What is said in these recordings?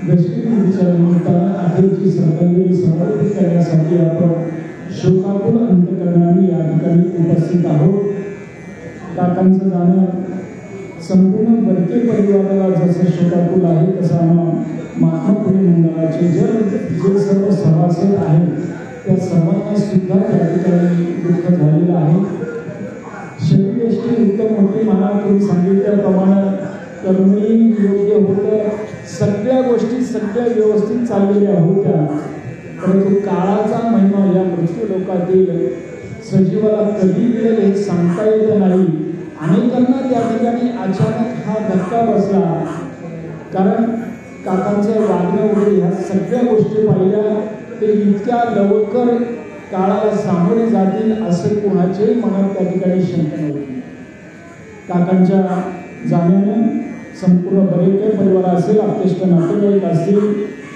दशमीच्या निमित्तानं अखेरची श्रद्धांजली समर्पित करण्यासाठी आपण शोकाकुल अंतकरणाने या ठिकाणी उपस्थित आहोत. काकांचं जाणं संपूर्ण बरके परिवाराला जसं शोकाकुल आहे तसा महात्मा फुले मंडळाचे जे सर्व सभासद आहेत त्या सर्वांना सुद्धा त्या ठिकाणी दुःख झालेलं आहे. शरीरयष्टी उत्तम होती मला तुम्ही सांगितल्याप्रमाणे कर्मी योग्य होतं, सगळ्या गोष्टी सगळ्या व्यवस्थित चाललेल्या होत्या. परंतु काळाचा महिमा या मृत्यू लोकातील सजीवाला कधी मिळेल हे सांगता येत नाही. अनेकांना त्या ठिकाणी अचानक हा धक्का बसला, कारण काकांचं वागणं वगैरे ह्या सगळ्या गोष्टी पाहिल्या ते इतक्या लवकर काळाला सामोरे जातील असे कोणाच्याही मनात त्या ठिकाणी शंका नव्हती. काकांच्या जाण्याने संपूर्ण बरेके परिवार असेल, आपले नातेवाईक असतील,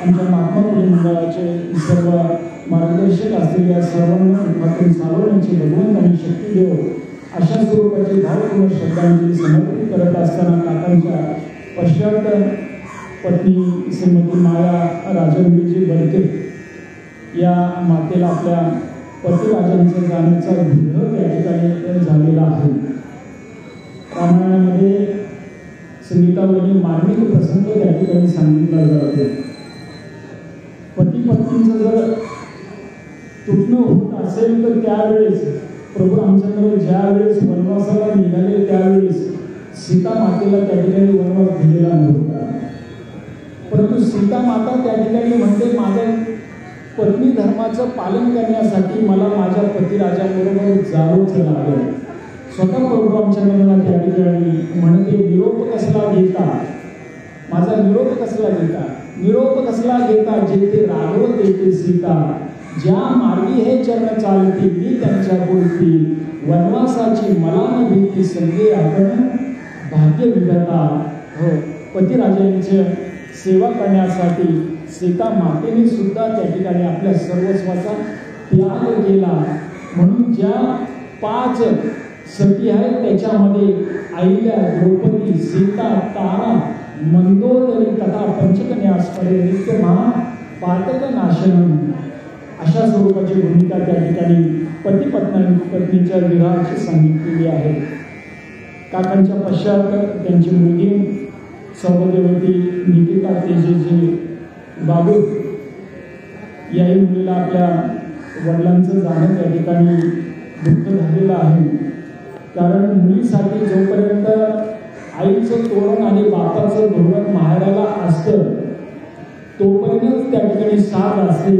आमच्या महात्मा फुले मंडळाचे सर्व मार्गदर्शक असतील, या सर्वांना दुःखातून सावरण्याची भगवंतांनी शक्ती देव अशा स्वरूपाची भावपूर्ण श्रद्धांजली समर्पित करत असताना काकांच्या पश्चात पत्नी श्रीमती माया राजनजी बरके या मातेला आपल्या पतिराजांचं जाण्याचा विरोध त्या ठिकाणी झालेला आहे. रामायणामध्ये संगीतावरील मार्मिक प्रसंग त्या ठिकाणी सांगितला जातो. पती पत्नीचं जर तुटणं होत असेल तर त्यावेळेस प्रभू रामचंद्र ज्यावेळेस वनवासाला निघाले त्यावेळेस सीता मातेला त्या ठिकाणी वनवास दिलेला नव्हता. परंतु सीता माता त्या ठिकाणी म्हणते माझ्या पत्नी धर्माचं पालन करण्यासाठी मला माझ्या पतिराजाबरोबर जावंच लागेल. स्वतः प्रभू रामचंद्रांना त्या ठिकाणी म्हणते निरोप कसला घेता, माझा निरोप कसला घेता, निरोप कसला घेता जेथे राघव देते सीता, ज्या मार्गी हे चरण चालती मी त्यांच्या बोलती, वनवासाची मला न भीती संगे आपण भाग्य विधाता. हो, पतिराजांची सेवा करण्यासाठी सीता मातेने सुद्धा त्या ठिकाणी आपल्या सर्वस्वाचा त्याग केला. म्हणून ज्या 5 सती आहेत त्याच्यामध्ये आईल्या द्रौपदी, सीता, तारा, मंदोदरी तथा पंचकन्यास्पदे नित्य महा पातक नाशनम अशा स्वरूपाची भूमिका त्या ठिकाणी पतीच्या विवाहाची सांगितलेली आहे. काकांच्या पश्चात त्यांची मुलगी सौभाग्यवती निकिता तेजेजी बाबू याही मुलीला आपल्या वडिलांचं जाणं त्या ठिकाणी दुःख झालेलं आहे. कारण मुलीसाठी जोपर्यंत आईचं तोरण आणि बापाचं धोरण माहेराला असतं तोपर्यंत त्या ठिकाणी साथ असते.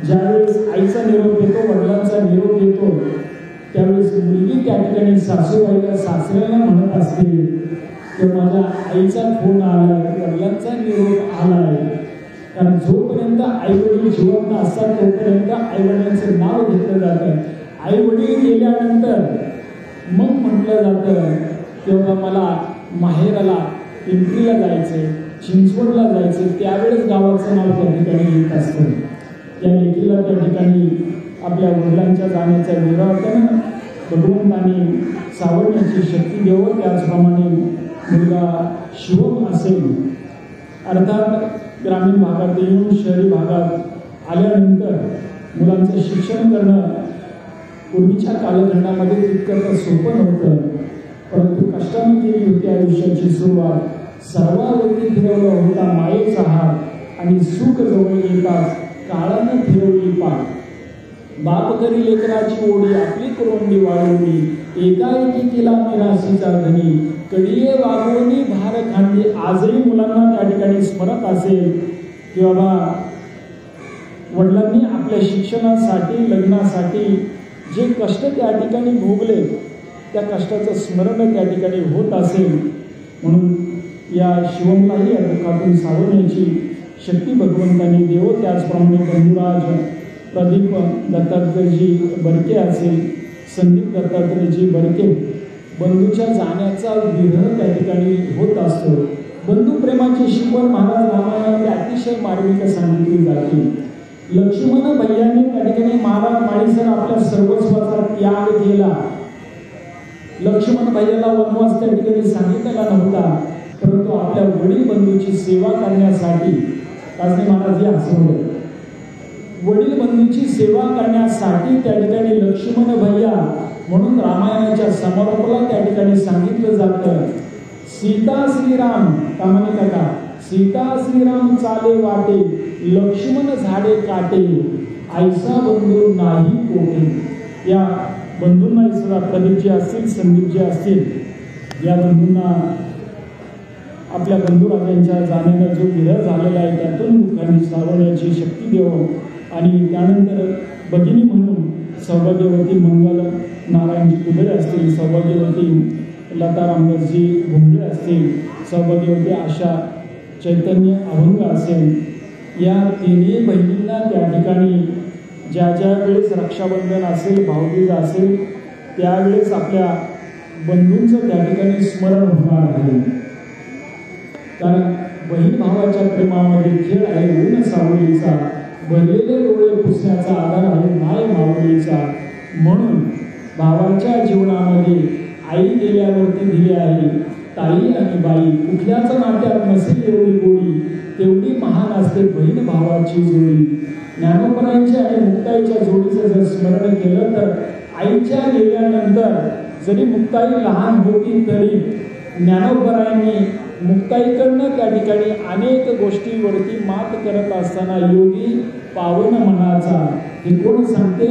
ज्यावेळेस आईचा निरोप येतो, वडिलांचा निरोप येतो, त्यावेळेस मुलगी त्या ठिकाणी सासूबाईला सासऱ्याला म्हणत असते की माझ्या आईचा फोन आलाय, वडिलांचा निरोप आलाय. कारण जोपर्यंत आई वडील जिवंत असतात तोपर्यंत आई वडिलांचं नाव घेतलं जातं. आई वडील गेल्यानंतर मग म्हटलं जातं किंवा मला माहेराला पिंपरीला जायचंय, चिंचवडला जायचंय, त्यावेळेस गावाचं नाव त्या ठिकाणी येत असतं. त्या लेकीला त्या ठिकाणी आपल्या वडिलांच्या जाण्याचा विरोधानं भगवंतांनी सावरण्याची शक्ती देवं. त्याचप्रमाणे मुलगा शिवम असेल, अर्थात ग्रामीण भागात येऊन शहरी भागात आल्यानंतर मुलांचं शिक्षण करणं पूर्वीच्या कालखंडामध्ये तितकं सोपं नव्हतं. परंतु कष्टाने केली होती आयुष्याची सुरुवात. सर्वावरती फिरवला होता मायेचा हात आणि सुख जवळ येताच काळानं फिरवली पाठ. बाप करी लेकराची ओढी आपली करोंडी वाढवली, एकाएकी केला निराशीचा धनी, कडिये वागवणी भार खांदी. आजही मुलांना त्या ठिकाणी स्मरत असेल की बाबा वडिलांनी आपल्या शिक्षणासाठी लग्नासाठी जे कष्ट त्या ठिकाणी भोगले त्या कष्टाचं स्मरण त्या ठिकाणी होत असेल. म्हणून या शिवमलाही या दुःखातून सावरण्याची शक्ती भगवंतांनी देव. त्याचप्रमाणे बंधुराज प्रदीप दत्तात्रयजी बरके असेल, संदीप दत्तात्रयजी बरके, बंधूच्या जाण्याचा विरह त्या ठिकाणी होत असतो. बंधू प्रेमाची शिकवण महाराज रामायणामध्ये अतिशय मार्मिक सांगितली जाते. लक्ष्मण भैयाने त्या ठिकाणी महाराज माळीसर आपल्या सर्वस्वाचा त्याग केला. लक्ष्मण भैयाला वनवास त्या ठिकाणी सांगितलेला नव्हता. परंतु आपल्या वडील बंधूची सेवा करण्यासाठी तासने महाराज हे हसवले. वडील बंधूची सेवा करण्यासाठी त्या ठिकाणी लक्ष्मण भैया म्हणून रामायणाच्या समारोपाला त्या ठिकाणी सांगितलं जातं, सीता श्रीराम कामाने काका, सीता श्रीराम चाले वाटे, लक्ष्मण झाडे काटे, ऐसा बंधू नाही कोटे. या बंधूंना इसरा प्रदीपजी असतील, संदीपजी असतील, या बंधूंना आपल्या बंधुराजांच्या जाण्याला जो विरह झालेला आहे त्यातून मुखांनी सावरण्याची शक्ती देव. आणि त्यानंतर भगिनी म्हणून सौभाग्यवती मंगल नारायणजी कुदळे असतील, सौभाग्यवती लता रामदासजी भोंगळे असतील, सौभाग्यवती आशा चैतन्य अभंग असेल, या तिन्ही बहिणींना त्या ठिकाणी ज्या ज्या वेळेस रक्षाबंधन असेल, भाऊबीज असेल, त्यावेळेस आपल्या बंधूंचं त्या ठिकाणी स्मरण होणार आहे. कारण बहीण भावाच्या प्रेमामध्ये खेळ आहे ऊन सावलीचा, भरलेले डोळे पुसण्याचा आधार आहे माय माऊलीचा. म्हणून भावाच्या जीवनामध्ये आई गेल्यावरती दिली आहे ताई आणि बाई. कुठल्याच नात्यात नसेल एवढी गोडी, तेवढी महान असते बहीण भावाची जोडी. ज्ञानोबरांच्या आणि मुक्ताईच्या जोडीचं जर स्मरण केलं तर आईच्या गेल्यानंतर जरी मुक्ताई लहान होती तरी ज्ञानोबरांनी मुक्ताईकडनं त्या ठिकाणी अनेक गोष्टीवरती मात करत असताना योगी पावन मनाचा, हे कोण सांगते?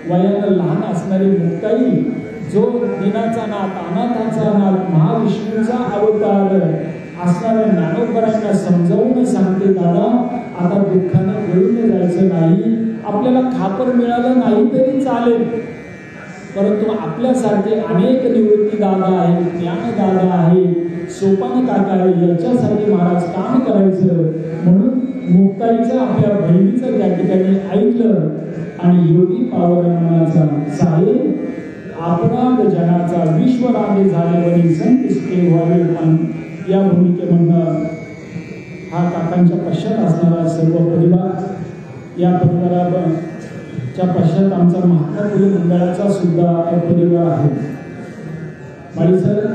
वयानं लहान असणारी मुक्ताई, जो दिनाचा नाथ, अनाथाचा नाथ, महाविष्णूचा अवतार असणाऱ्या ज्ञानोबरांना समजावून सांगते, दादा आता दुःखानं गळून जायचं नाही, आपल्याला खापर मिळालं नाही तरी चालेल, परंतु आपल्यासारखे अनेक निवृत्ती दादा आहेत, ज्ञान दादा आहे, सोपान काका आहे, याच्यासाठी महाराज काम करायचं. म्हणून मुक्ताईचं आपल्या बहिणीचं त्या ठिकाणी ऐकलं आणि योगी पावन मनाचा साहेब अपराध जनाचा विश्वराधे झाले वरी संतुष्टे व्हावे पण. या भूमिकेमधनं हा काकांच्या पश्चात असणारा सर्व परिवार, या परिवाराच्या पश्चात आमचा महात्मा फुले मंडळाचा सुद्धा परिवार आहे. माळी सर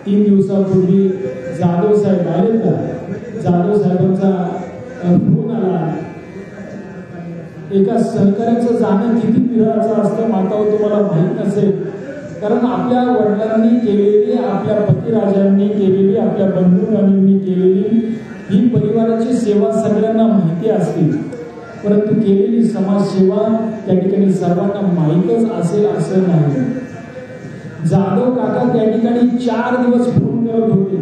3 दिवसापूर्वी जाधव साहेब आले का? जाधव साहेबांचा फोन आला. एका सहकार्याचं जाणं किती पिढ्याचं असतं मातावर तुम्हाला माहीत नसेल, कारण आपल्या वडिलांनी केलेली, आपल्या पतिराजांनी केलेली, आपल्या बंधुराजांनी केलेली ही परिवाराची सेवा सगळ्यांना माहिती असते, परंतु केलेली समाजसेवा त्या ठिकाणी सर्वांना माहीतच असेल असं नाही. जाधव काका त्या ठिकाणी 4 दिवस फोन करत होते.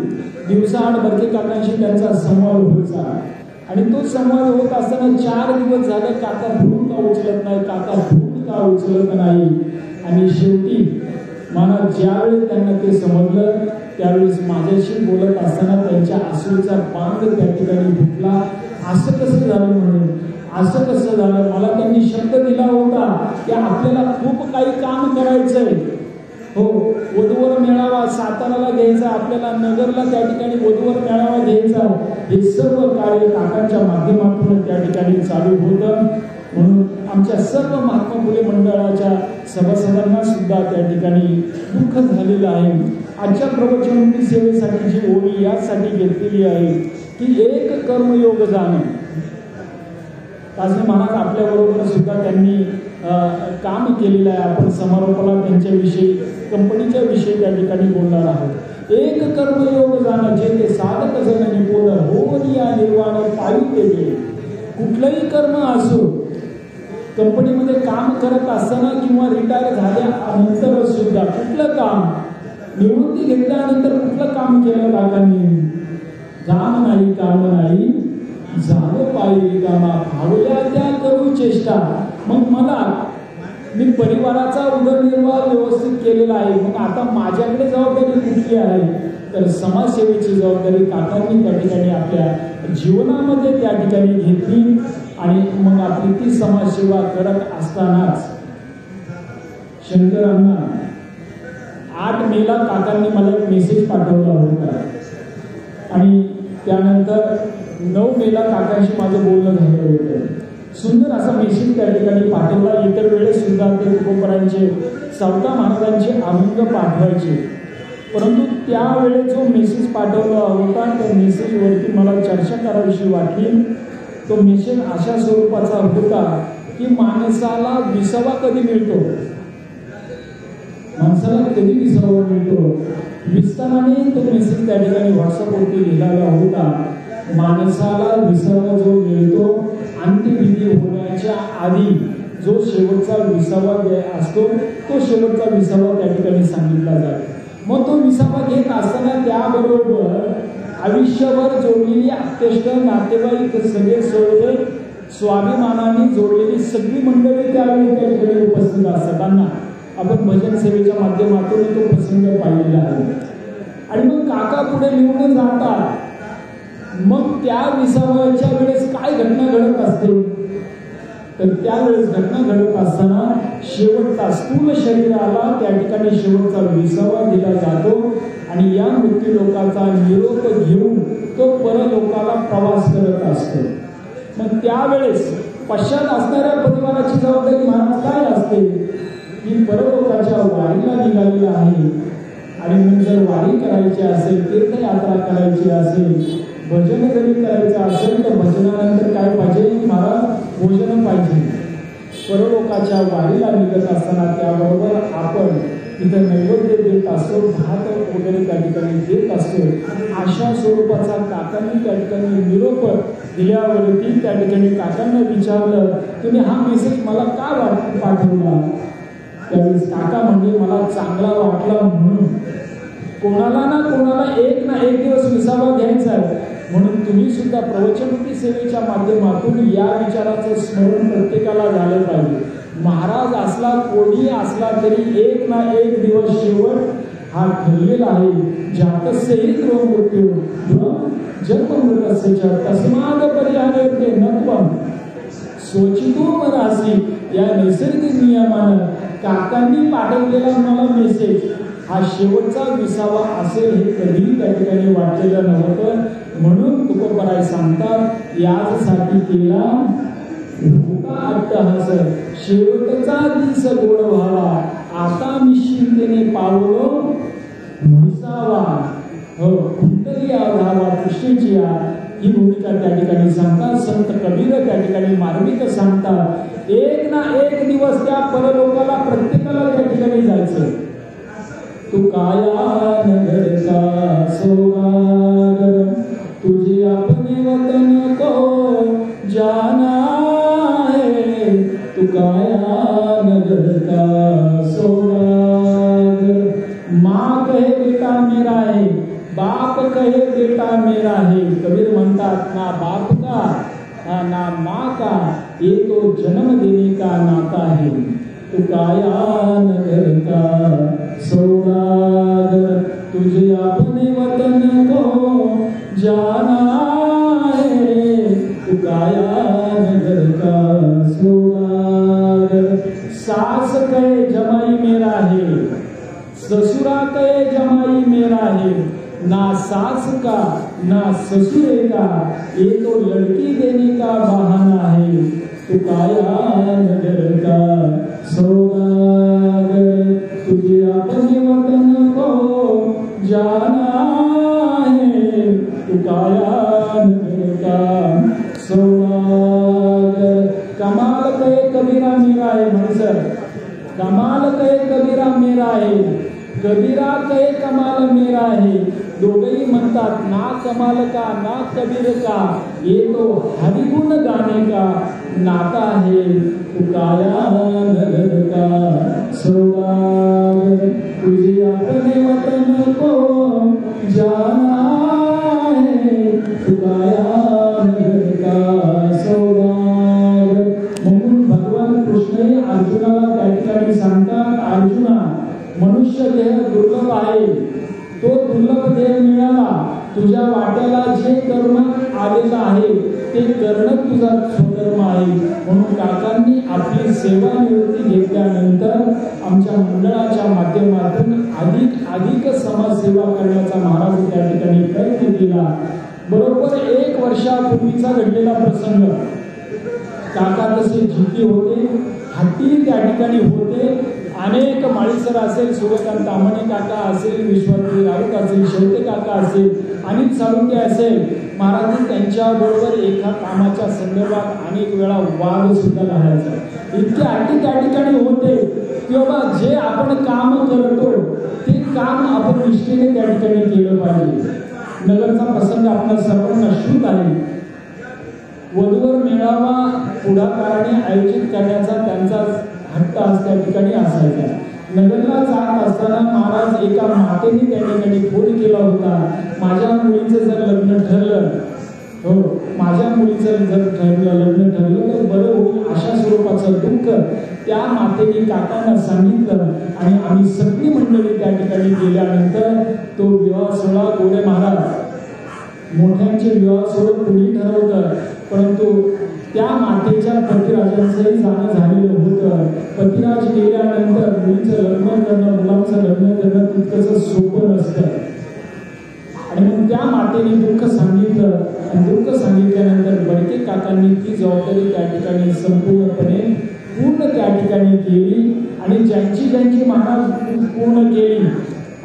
दिवसाआड बरके काकांशी त्यांचा संवाद व्हायचा आणि तो संवाद होत असताना 4 दिवस झालं काका फोन का उचलत नाही, काका फोन का उचलत नाही. आणि शेवटी मला ज्यावेळी त्यांना ते समजलं त्यावेळेस माझ्याशी बोलत असताना त्यांच्या आसूचा बांध त्या ठिकाणी फुटला. असं कसं झालं म्हणून, असं कसं झालं? मला त्यांनी शब्द दिला होता की आपल्याला खूप काही काम करायचंय. हो, वधूवर मेळावा साताराला घ्यायचा, आपल्याला नगरला त्या ठिकाणी वधूवर मेळावा घ्यायचा, हे सर्व कार्य काकांच्या माध्यमातून त्या ठिकाणी चालू होतं. म्हणून आमच्या सर्व महात्मा फुले मंडळाच्या सभासदांना सुद्धा त्या ठिकाणी दुःख झालेलं आहे. आजच्या प्रवचनमुक्ती सेवेसाठी जी ओळी यासाठी घेतलेली आहे की एक कर्मयोग जाणं. तासने महाराज आपल्याबरोबर सुद्धा त्यांनी काम केलेलं आहे. आपण समारोपाला त्यांच्याविषयी, कंपनीच्या विषयी त्या ठिकाणी बोलणार आहोत. एक कर्मयोग जाणं जे ते साधक जण निपुण होऊन या निर्वाण पायी ते. कुठलंही कर्म असो, कंपनीमध्ये काम करत असताना किंवा रिटायर झाल्यानंतर सुद्धा कुठलं काम, निवृत्ती घेतल्यानंतर कुठलं काम केलं काकांनी? काम नाही, काम नाही, झालं पायी कामा, भावल्या त्या करू चेष्टा. मग मला, मी परिवाराचा उदरनिर्वाह व्यवस्थित केलेला आहे, मग आता माझ्याकडे जबाबदारी कुठली आहे? तर समाजसेवेची जबाबदारी काकांनी त्या ठिकाणी आपल्या जीवनामध्ये त्या ठिकाणी घेतली. आणि मग आपली ती समाजसेवा करत असतानाच शंकरांना 8 मेला काकांनी मला एक मेसेज पाठवला होता आणि त्यानंतर 9 मेला काकांशी माझं बोलणं झालं होतं. सुंदर असा मेसेज त्या ठिकाणी पाठवला. इतर वेळेस सुद्धा ते तुकोबरांचे, सावता महाराजांचे अभंग पाठवायचे. परंतु त्यावेळेस जो मेसेज पाठवला होता त्या मेसेजवरती मला चर्चा करावीशी वाटली. तो मेसेज अशा स्वरूपाचा होता की माणसाला विसावा कधी मिळतो, माणसाला कधी विसावा मिळतो. विस्ताराने तो मेसेज त्या ठिकाणी व्हॉट्सअपवरती लिहिलेला होता. माणसाला विसावा जो मिळतो अंत्यविधी होण्याच्या आधी जो शेवटचा विसावा असतो तो शेवटचा विसावा त्या ठिकाणी सांगितला जातो. मग तो विसावा घेत असताना त्याबरोबर आयुष्यभर जोडलेली अत्यष्ट नातेवाईक सगळे सोडले स्वाभिमानाने जोडलेली सगळी मंडळी त्यावेळी त्या ठिकाणी उपस्थित असताना आपण भजन सेवेच्या माध्यमातून तो प्रसंग पाहिलेला आहे. आणि मग काका पुढे निवडून जातात. मग त्या विसाव्याच्या वेळेस काय घटना घडत असते तर त्यावेळेस घटना घडत असताना शेवटचा स्थूल शरीराला त्या ठिकाणी शेवटचा विसावा दिला जातो आणि या मृत्यू लोकांचा निरोप घेऊन तो परलोकाला प्रवास करत असतो. मग त्यावेळेस पश्चात असणाऱ्या परिवाराची जबाबदारी महाराज काय असते की परलोकाच्या वारीला निघालेला आहे आणि मग जर वारी करायची असेल तीर्थयात्रा करायची असेल भजन जरी करायचं असेल तर भजनानंतर काय पाहिजे महाराज भोजन पाहिजे. परलोकाच्या वारीला निघत असताना त्याबरोबर आपण तिथं नैवेद्य देत असतो, भात वगैरे त्या ठिकाणी देत असतो. अशा स्वरूपाचा काकांनी त्या ठिकाणी निरोप दिल्यावरती त्या ठिकाणी काकांना विचारलं तुम्ही हा मेसेज मला का पाठवला. त्यावेळेस काका म्हणजे मला चांगला वाटला म्हणून कोणाला ना कोणाला एक ना एक दिवस विसावा घ्यायचा आहे म्हणून तुम्ही सुद्धा प्रवचनरूपी सेवेच्या माध्यमातून या विचाराचं स्मरण प्रत्येकाला झालं पाहिजे. महाराज असला कोणी असला तरी एक ना एक दिवस शेवट हा ठरलेला आहे. जातस्यहि ध्रुव मृत्यू जन्ममृतस्य च तस्मात् परिहार्यते नत्वं स्वचितो मनासी. या नैसर्गिक नियमानं काकांनी पाठवलेला मला मेसेज हा शेवटचा विसावा असेल हे कधीही त्या ठिकाणी वाटलेलं नव्हतं. म्हणून तुकोबराय सांगतात यासाठी केला होता अट्टहास शेवटचा दिवस गोड व्हावा आता निश्चिंतेने पावलो विसावा. हो कुंडली आधावा कृष्णेची ही भूमिका त्या ठिकाणी सांगतात. संत कबीर त्या ठिकाणी मार्मिक सांगतात एक ना एक दिवस त्या परलोकाला प्रत्येकाला त्या ठिकाणी जायचं. तू काया नगरचा सोगार तुझे अपने वतन को जाना है. तू काया नगर का सोगार. माँ कहे बेटा मेरा है बाप कहे बेटा मेरा है. कबीर म्हणतात ना बाप का ना माँ का ये तो जन्म देने का नाता है. तू काया नगर का सौदागर तुझे अपने वतन को जाना है. तू काया नगर का सौदागर. सास कहे जमाई मेरा है ससुरा कहे जमाई मेरा है. ना सास का ना ससुरे का ये तो लड़की देने का बहाना है. तू काया नगर का सौदागर तुझे अपने वतन को जाना है. तू काया नगर का सौदागर. कमाल कहे कबीरा मेरा है मनसर. कमाल कहे कबीरा मेरा है. कबीरा कहे कमाल मेरा है. दोघेही म्हणतात ना कमाल का ना कबीर का ये तो हरिगुण गाने का नाता है. तू काया नगर का सौदागर तुझे अपने वतन को जाना है. तू काया नगर का सौदागर. म्हणून भगवान कृष्ण अर्जुनाला त्या ठिकाणी सांगतात अर्जुना मनुष्य देह दुर्लभ आहे. तो दुर्लभ देह मिळाला तुझ्या वाट्याला जे कर्म आलेलं आहे ते करणं तुझा स्वधर्म आहे. म्हणून काकांनी आपली सेवा निवृत्ती घेतल्यानंतर आमच्या मंडळाच्या माध्यमातून अधिक समाजसेवा करण्याचा महाराज त्या ठिकाणी प्रयत्न केला. बरोबर 1 वर्षापूर्वीचा घडलेला प्रसंग. काका तसे जिद्दी होते हट्टी त्या ठिकाणी होते अनेक माळीसर असेल, सूर्यकांत ताम्हाणे काका असेल, विश्वास राऊत असेल, शेवटे काका असेल, अनिल साळुंखे असेल, महाराज त्यांच्याबरोबर एका कामाच्या संदर्भात अनेक वेळा वाद सुद्धा घालायचा. इतके अटी त्या ठिकाणी होते की बाबा जे आपण काम करतो ते काम आपण निष्ठेने त्या ठिकाणी केलं पाहिजे. नगरचा प्रसंग आपल्या सर्वांना श्रुत आहे. वधूवर मेळावा पुढाकाराने आयोजित करण्याचा त्यांचा हट्ट आज त्या ठिकाणी असायचा. नगरला जात असताना महाराज एका मातेने त्या ठिकाणी फोन केला होता, माझ्या मुलीचं जर लग्न ठरलं, हो माझ्या मुलीचं जर लग्न ठरलं तर बरं होईल अशा स्वरूपाचं दुःख त्या मातेने काकांना सांगितलं. आणि आम्ही सगळी मंडळी त्या ठिकाणी गेल्यानंतर तो विवाह सोहळा गोरे महाराज मोठ्यांचे विवाह सोहळे कोणी ठरवतं, परंतु त्या मातेच्या पतिराजांचंही जाणं झालेलं होतं. पतिराज गेल्यानंतर मुलीचं लग्न करणं, मुलांचं लग्न करणं तितकंच सोपं नसतं. आणि मग त्या मातेने दुःख सांगितलं आणि दुःख सांगितल्यानंतर बडके काकांनी ती जबाबदारी त्या ठिकाणी संपूर्णपणे पूर्ण त्या ठिकाणी केली. आणि ज्यांची महाराज पूर्ण केली.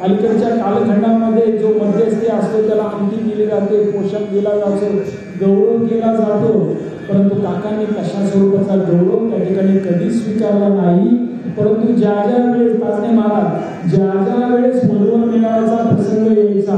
अलीकडच्या कालखंडामध्ये जो मध्यस्थी असतो त्याला अंगठी दिली जाते, पोषक दिला जातो, गौरव केला जातो, परंतु काकांनी कशा स्वरूपाचा गौरव त्या ठिकाणी कधी स्वीकारला नाही. परंतु ज्या वेळेस तासने महाराज ज्या वेळेस वधूवर मेळाव्याचा प्रसंग यायचा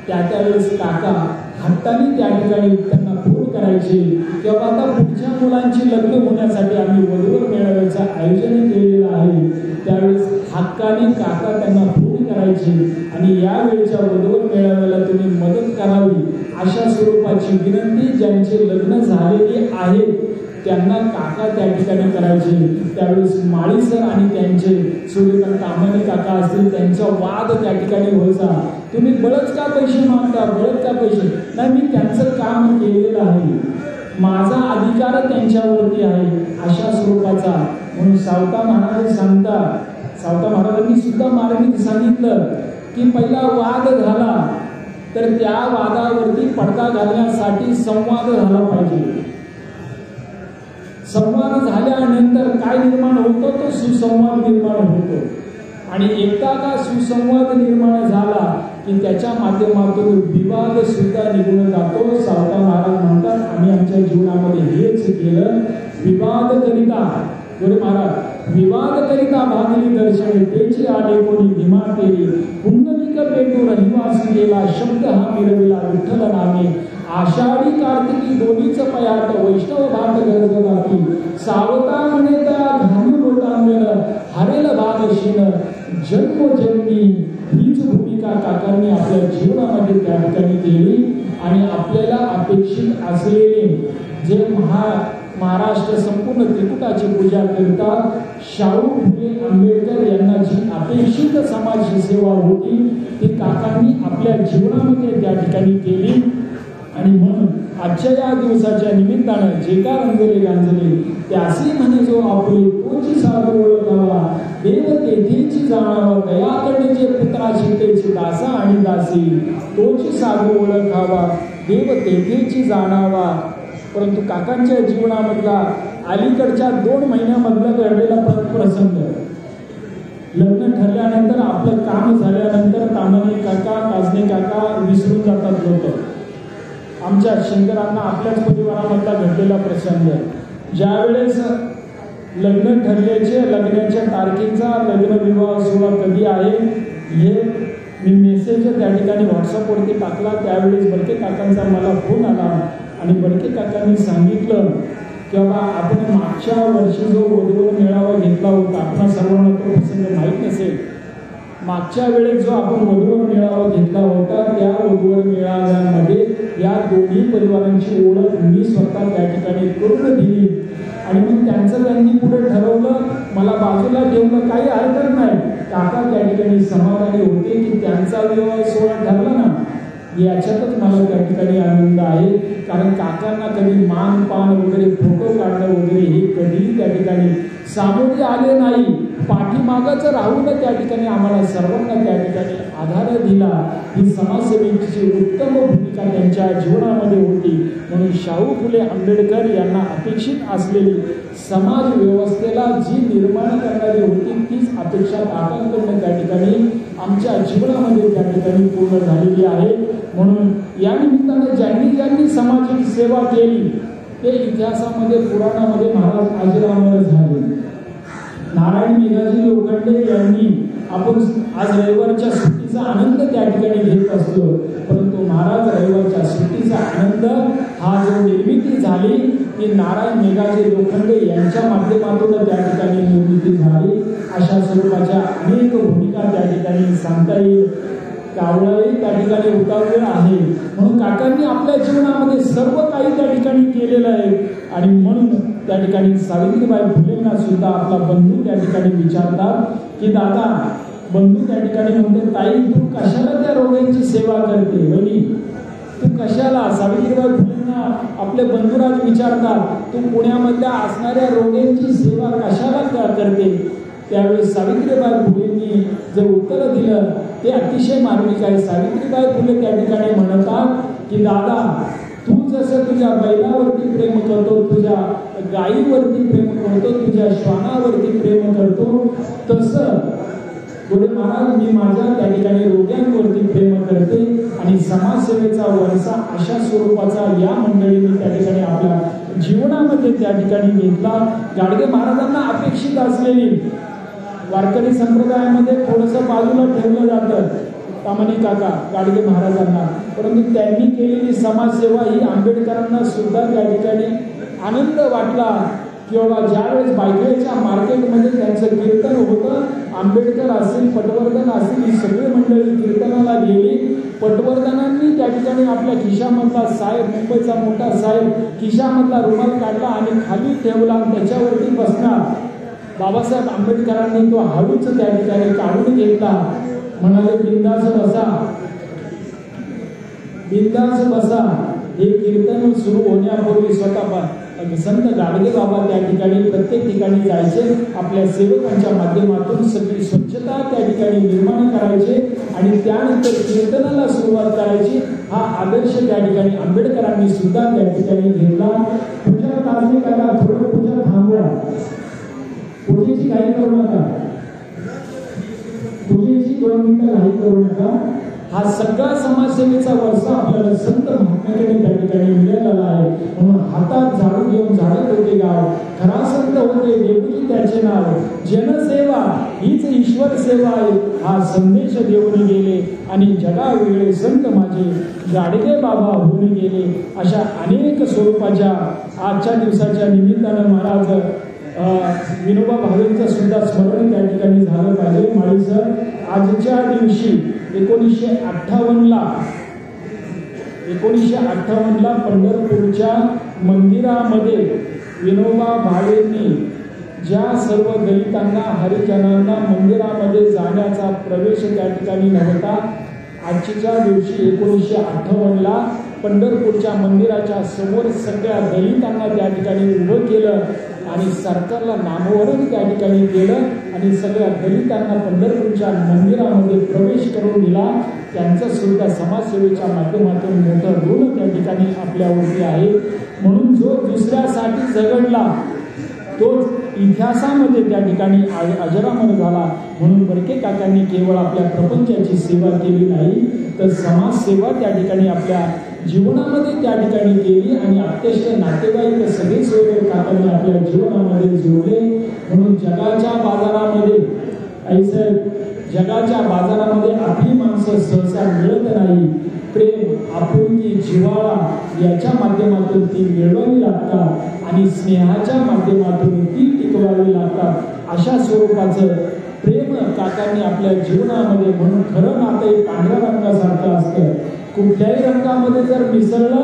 त्यावेळेस काका हट्टाने त्या ठिकाणी त्यांना फोन करायचे किंवा आता पुढच्या मुलांची लग्न होण्यासाठी आम्ही वधूवर मेळाव्याचं आयोजन केलेलं आहे. त्यावेळेस हक्काने काका त्यांना फोन करायचे आणि यावेळेच्या वधूवर मेळाव्याला तुम्ही मदत करावी अशा स्वरूपाची विनंती ज्यांचे लग्न झालेले आहे त्यांना काका त्या ठिकाणी करायचे. त्यावेळेस माळीसर आणि त्यांचे सूर्यकांत ताम्हाणे काका असतील त्यांचा वाद त्या ठिकाणी व्हायचा, तुम्ही बळच का पैसे मागता, बळच का पैसे नाही, मी त्यांचं काम केलेलं आहे, माझा अधिकार त्यांच्यावरती आहे अशा स्वरूपाचा. म्हणून सावता महाराज सांगतात, सावता महाराजांनी सुद्धा मार्मिक सांगितलं की पहिला वाद झाला तर त्या वादावरती पडदा घालण्यासाठी संवाद झाला पाहिजे. संवाद झाल्यानंतर काय निर्माण होतो, तो सुसंवाद निर्माण होतो. आणि एकदा का सुसंवाद निर्माण झाला की त्याच्या माध्यमातून विवाद सुद्धा निघून जातो. सावता महाराज म्हणतात आम्ही आमच्या जीवनामध्ये हेच केलं. विवाद करिता गुरु महाराज विवाद करिता भागली दर्शने तेची आले कोणी भीमा तेरी कुंडलिक पेटू रहिवास केला शब्द हा मिरविला विठ्ठल नामे आषाढी कार्तिकी दोन्हीच पयात वैष्णव भात गरज जाती सावता म्हणेता घालू लोटांगण हरेल भागशीन जन्मोजन्मी हीच भूमिका काकांनी आपल्या जीवनामध्ये त्या ठिकाणी केली. आणि आपल्याला अपेक्षित असलेले जे महाराष्ट्र संपूर्ण त्रिकुटाची पूजा करतात शाहू फुले आंबेडकर यांना जी अपेक्षित समाज सेवा होती ती काकांनी आपल्या जीवनामध्ये त्या ठिकाणी केली. आणि म्हणून आजच्या या दिवसाच्या निमित्तानं जे का रंगले गांजले त्यासी म्हणे जो आपले तोची साधू ओळखावा देव तेथेची जाणावा दयाकडे जे पुत्राची तेची दासा आणि दासी तोची साधू ओळखावा देव तेथेची जाणावा. परंतु काकांच्या जीवनामधला अलीकडच्या 2 महिन्यामधला घडलेला प्रसंग, लग्न ठरल्यानंतर आपलं काम झाल्यानंतर ताम्हाणे काका काजने काका विसरून जातात लोक. आमच्या शंकरांना आपल्याच परिवारामधला घडलेला प्रसंग, ज्यावेळेस लग्न ठरल्याचे लग्नाच्या तारखेचा लग्न विवाह सोहळा कधी आहे हे मी मेसेज त्या ठिकाणी व्हॉट्सअपवरती टाकला. त्यावेळेस बडके काकांचा मला फोन आला आणि बडके काकांनी सांगितलं की बाबा आपण मागच्या वर्षी जो वधूवर मेळावा घेतला होता, आपणा सर्वांना तो प्रसंग माहीत नसेल, मागच्या वेळेस जो आपण वधूवर मेळावा घेतला होता त्या वधूवर मेळाव्यामध्ये या दोन्ही परिवारांची ओळख मी स्वतः त्या ठिकाणी करून दिली. आणि मग त्यांनी पुढे ठरवलं, मला बाजूला ठेवलं, काही हरकत नाही. काका त्या ठिकाणी समाधानी होते की त्यांचा विवाह सोहळा ठरला ना, याच्यातच मला त्या ठिकाणी आनंद आहे. कारण काकांना कधी मान पान वगैरे फोटो काढणं वगैरे हे कधीही त्या ठिकाणी सामोरे आले नाही. पाठीमागच राहून त्या ठिकाणी आम्हाला सर्वांना त्या ठिकाणी आधार दिला. ही समाजसेवेची उत्तम भूमिका त्यांच्या जीवनामध्ये होती. म्हणून शाहू फुले आंबेडकर यांना अपेक्षित असलेली समाज व्यवस्थेला जी निर्माण करणारी होती तीच अपेक्षा काकांकडून त्या ठिकाणी आमच्या जीवनामध्ये त्या ठिकाणी पूर्ण झालेली आहे. म्हणून या निमित्ताने ज्यांनी सामाजिक सेवा केली ते इतिहासामध्ये पुराणामध्ये महाराज अजरामर झाले. नारायण मेघाजी लोखंडे यांनी आपण आज रविवारच्या सुट्टीचा आनंद त्या ठिकाणी घेत असतो, परंतु महाराज रविवारच्या सुट्टीचा आनंद हा जो निर्मिती झाली ती नारायण मेघाजी लोखंडे यांच्या माध्यमातून त्या ठिकाणी निर्मिती झाली. अशा स्वरूपाच्या अनेक भूमिका त्या ठिकाणी सांगता येईल. कावळाही त्या ठिकाणी उतारलेला आहे. म्हणून काकांनी आपल्या जीवनामध्ये सर्व काही त्या ठिकाणी केलेलं आहे. आणि म्हणून त्या ठिकाणी सावित्रीबाई फुलेंना सुद्धा आपला बंधू त्या ठिकाणी विचारतात की दादा, बंधू त्या ठिकाणी म्हणते ताई तू कशाला त्या रोग्यांची सेवा करते, वहिनी तू कशाला. सावित्रीबाई फुलेंना आपले बंधुराज विचारतात तू पुण्यामधल्या असणाऱ्या रोग्यांची सेवा कशाला करते. त्यावेळी सावित्रीबाई फुलेंनी जे उत्तर दिलं ते अतिशय मार्मिक आहे. सावित्रीबाई फुले त्या ठिकाणी म्हणतात की दादा, तू जसं तुझ्या बैलावरती प्रेम करतो, तुझ्या गायीवरती प्रेम करतो, तुझ्या श्वानावरती प्रेम करतो, तसं पुढे महाराज मी माझ्या त्या ठिकाणी रोग्यांवरती प्रेम करते. आणि समाजसेवेचा वारसा अशा स्वरूपाचा या मंडळींनी त्या ठिकाणी आपल्या जीवनामध्ये त्या ठिकाणी घेतला. गाडगे महाराजांना अपेक्षित असलेली वारकरी संप्रदायामध्ये थोडंसं बाजूला ठेवलं जातं तामाणे काका गाडगे महाराजांना, परंतु त्यांनी केलेली समाजसेवा ही आंबेडकरांना सुद्धा त्या ठिकाणी आनंद वाटला. किंवा ज्यावेळेस बायकळीच्या मार्केटमध्ये त्यांचं कीर्तन होतं, आंबेडकर असेल, पटवर्धन असेल, ही सगळी मंडळी कीर्तनाला गेली. पटवर्धनांनी त्या ठिकाणी आपल्या खिशामधला साहेब, मुंबईचा मोठा साहेब, खिशामधला रुमाल काढला आणि खाली ठेवला, त्याच्यावरती बसला. बाबासाहेब आंबेडकरांनी तो हळूच त्या ठिकाणी काढून घेतला. म्हणाले बिंदास बसा, बिंदास बसा. हे कीर्तन सुरू होण्यापूर्वी स्वतः संत गाडगे बाबा त्या ठिकाणी प्रत्येक ठिकाणी जायचे, आपल्या सेवकांच्या माध्यमातून सगळी स्वच्छता त्या ठिकाणी निर्माण करायचे आणि त्यानंतर कीर्तनाला सुरुवात करायची. हा आदर्श त्या ठिकाणी आंबेडकरांनी सुद्धा त्या ठिकाणी घेतला. पूजा ताजली करा, थोडं पूजा थांबवा, पूजेची काही करू नका, पूजेची 2 मिनिटं काही करू नका. हा सगळा समाजसेवेचा वारसा आपल्याला संत महात्म्याकडे त्या ठिकाणी मिळालेला आहे. म्हणून हातात झाडू घेऊन झाडत होते गाव, खरा संत होते देवजी त्याचे नाव, जनसेवा हीच ईश्वर सेवा आहे हा संदेश देऊन गेले. आणि जगा वेगळे संत माझे गाडगे बाबा होऊन गेले. अशा अनेक स्वरूपाच्या आजच्या दिवसाच्या निमित्तानं महाराज विनोबा भावेंचं सुद्धा स्मरण त्या ठिकाणी झालं पाहिजे. माळी सर, आजच्या दिवशी 1958ला पंढरपूरच्या मंदिरामध्ये विनोबा भावेंनी ज्या सर्व दलितांना, हरिजनांना मंदिरामध्ये जाण्याचा प्रवेश त्या ठिकाणी नव्हता, आजच्या दिवशी 1958ला पंढरपूरच्या मंदिराच्या समोर सगळ्या दलितांना त्या ठिकाणी उभं केलं आणि सरकारला नामोहरण त्या ठिकाणी केलं आणि सगळ्या दलितांना पंढरपूरच्या मंदिरामध्ये प्रवेश करून दिला. त्यांचं सुद्धा समाजसेवेच्या माध्यमातून मोठं ऋण त्या ठिकाणी आपल्यावरती आहे. म्हणून जो दुसऱ्यासाठी झगडला तो इतिहासामध्ये त्या ठिकाणी अजरामर झाला. म्हणून बडके काकांनी केवळ आपल्या प्रपंचाची सेवा केली नाही तर समाजसेवा त्या ठिकाणी आपल्या जीवनामध्ये त्या ठिकाणी केली आणि अत्यंत नातेवाईक सगळे सोबत काकांनी आपल्या जीवनामध्ये जोडले. म्हणून जगाच्या बाजारामध्ये जगाच्या बाजारामध्ये आपली माणसं सहसा मिळत नाही. प्रेम, आपुलकी, जिव्हाळा याच्या माध्यमातून ती मिळवावी लागतात आणि स्नेहाच्या माध्यमातून ती टिकवावी लागतात. अशा स्वरूपाचं प्रेम काकांनी आपल्या जीवनामध्ये. म्हणून खरं नातं एक पांढऱ्या रंगासारखं असतं. कुठल्याही रंगामध्ये जर मिसळलं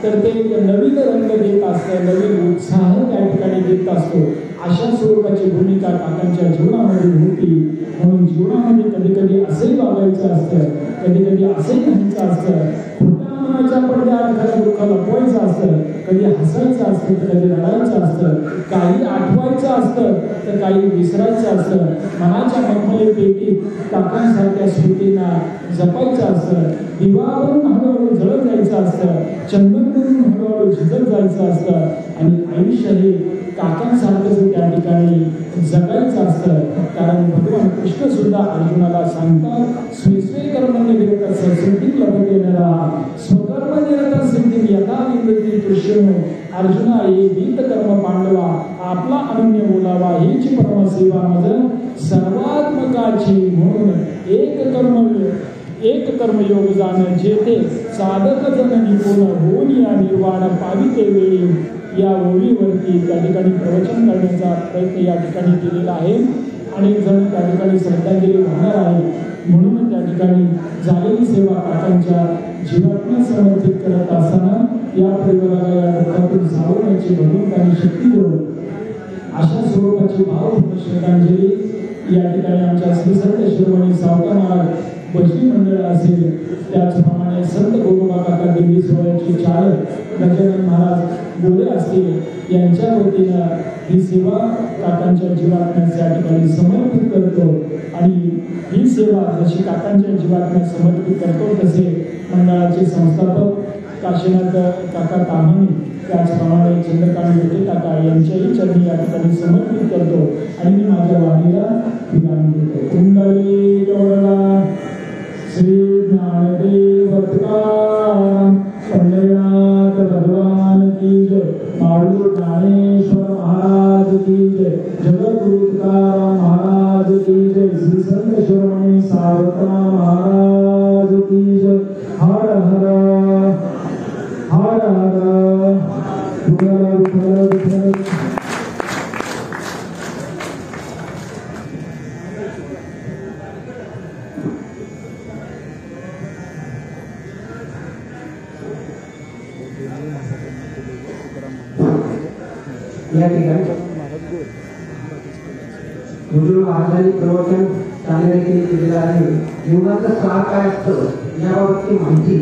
तर ते नवीन रंग देत असतं, नवीन उत्साह त्या ठिकाणी देत असतो. अशा स्वरूपाची भूमिका काकांच्या जीवनामध्ये होती. म्हणून जीवनामध्ये कधी कधी असंही वागायचं असतं, कधी कधी असंही म्हणायचं असतं. खोट्या मनाच्या पडद्याआड खरं दुःख लपवायचं असतं, कधी हसायचं असतं तर कधी रडायचं असतं, काही आठवायचं असतं तर काही विसरायचं असतं. मनाच्या मखमली पेटीत काकांसारख्या स्मृतींना जपायचं असतं. दिवावरून हळूहळू जळत जायचं असतं. चंदन करून हळूहळू झिजत जायचं असतं. आणि आयुष्य हे काकांसारखंच त्या ठिकाणी जगायचं असतं. कारण भगवान कृष्ण सुद्धा अर्जुनाला सांगतात, स्वे कर्म निरत संसिद्धी लभते नरः स्वकर्म निरत सिद्धी यथा विंदती कृष्ण. अर्जुना हे वीत कर्म पांडवा आपला अनन्य बोलावा हीच परमसेवा मज सर्वात्मकाची. म्हणून एक कर्मयोग जाण जेथे साधक जन निपुण होऊन या निर्वाण पाविते वेळी. या ओळीवरती त्या ठिकाणी प्रवचन करण्याचा प्रयत्न या ठिकाणी केलेला आहे. अनेक जण त्या ठिकाणी श्रद्धांजली वाहणार आहे. म्हणून त्या ठिकाणी झालेली सेवा काकांच्या जीवात्म्या समर्पित करत असताना या परिवाराला या दुःखातून सावरण्याची भरून त्यांनी शक्ती देऊन अशा स्वरूपाची भावपूर्ण श्रद्धांजली या ठिकाणी आमच्या श्री संत शिरोमणी सावता महाराज भजनी मंडळ असेल, त्याचप्रमाणे संत गोरोबा काका दिंडी सोहळ्याचे चालक गजानन महाराज बोले असतील यांच्या वतीनं ही सेवा काकांच्या जीवात्म्यास या ठिकाणी समर्पित करतो. आणि ही सेवा जशी काकांच्या जीवात्म्यास समर्पित करतो तसे मंडळाचे संस्थापक काशीनाथ काका ताम्हाणे, त्याचप्रमाणे चंद्रकांत लोटे काका यांच्याही चरणी या ठिकाणी समर्पित करतो. आणि मी माझ्या वाणीला विराम देतो. कुंडली गौरला श्री ज्ञानदेव तुकाराम पंढरीनाथ भगवान की जय. माऊली ज्ञानेश्वर महाराज की जय. जगद्गुरु तुकाराम महाराज की जय. श्री संत शिरोमणी सावता महाराज की जय. हर हर हर हर विठ्ठल विठ्ठल. या ठिकाणी गुरु महाराजांनी प्रवचन चांगल्या रीतीने केलेलं आहे. जीवनाचं सार काय असतं याबाबतची माहिती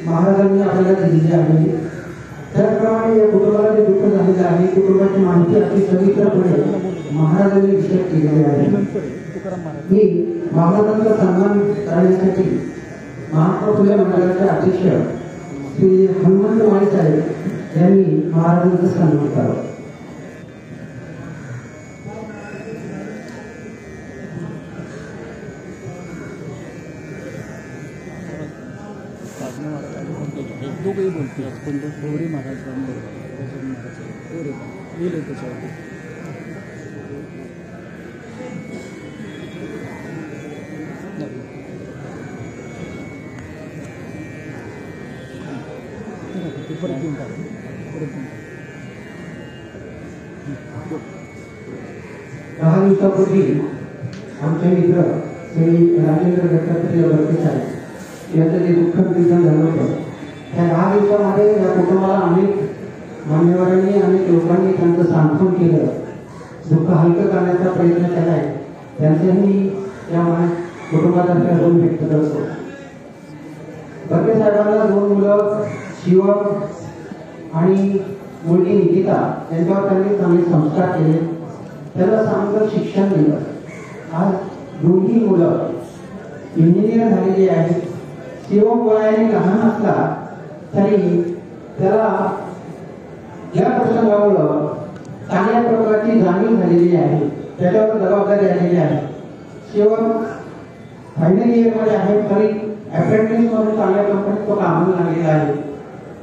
महाराजांनी आपल्याला दिलेली आहे. त्याचप्रमाणे या कुटुंबाला जे दुःख झालेलं आहे कुटुंबाची माहिती अशी सविस्तरपणे महाराजांनी विषय केलेली आहे. मी महाराजांचा सन्मान करण्यासाठी महात्मा फुले मंडळाचे अध्यक्ष श्री हनुमंत माळी साहेब यांनी महाराजांचा सन्मान करावा. दोघेही बोलते पण गौरी महाराज लिहिले त्याच्यावरती. परत घेऊन टाक परत. 10 दिवसापूर्वी आमचे मित्र श्री राजेंद्र दत्तात्रय वर्ते साहेब यांचं जे दुःखद निधन झालं होतं त्या 10 दिवसामध्ये या कुटुंबाला अनेक मान्यवरांनी अनेक लोकांनी त्यांचं सांत्वन केलं, दुःख हलकं करण्याचा प्रयत्न केला आहे. त्यांचंही या कुटुंबातर्फे ऋण व्यक्त करतो. वर्ते साहेबांना 2 मुलं शिवम आणि मुलगी निकिता यांच्यावर त्यांनी चांगले संस्कार केले, त्यांना चांगलं शिक्षण दिलं. आज दोन्ही मुलं इंजिनियर झालेली आहेत. शिवम वयाने लहान असला तरी त्याला या प्रसंगामुळं चांगल्या प्रकारची जाणीव झालेली आहे, त्याच्यावर जबाबदारी आलेली आहे. शिवम फायनल इयरमध्ये आहे तरी अप्रेंटिस म्हणून चांगल्या कंपनीत तो कामाला लागलेला आहे.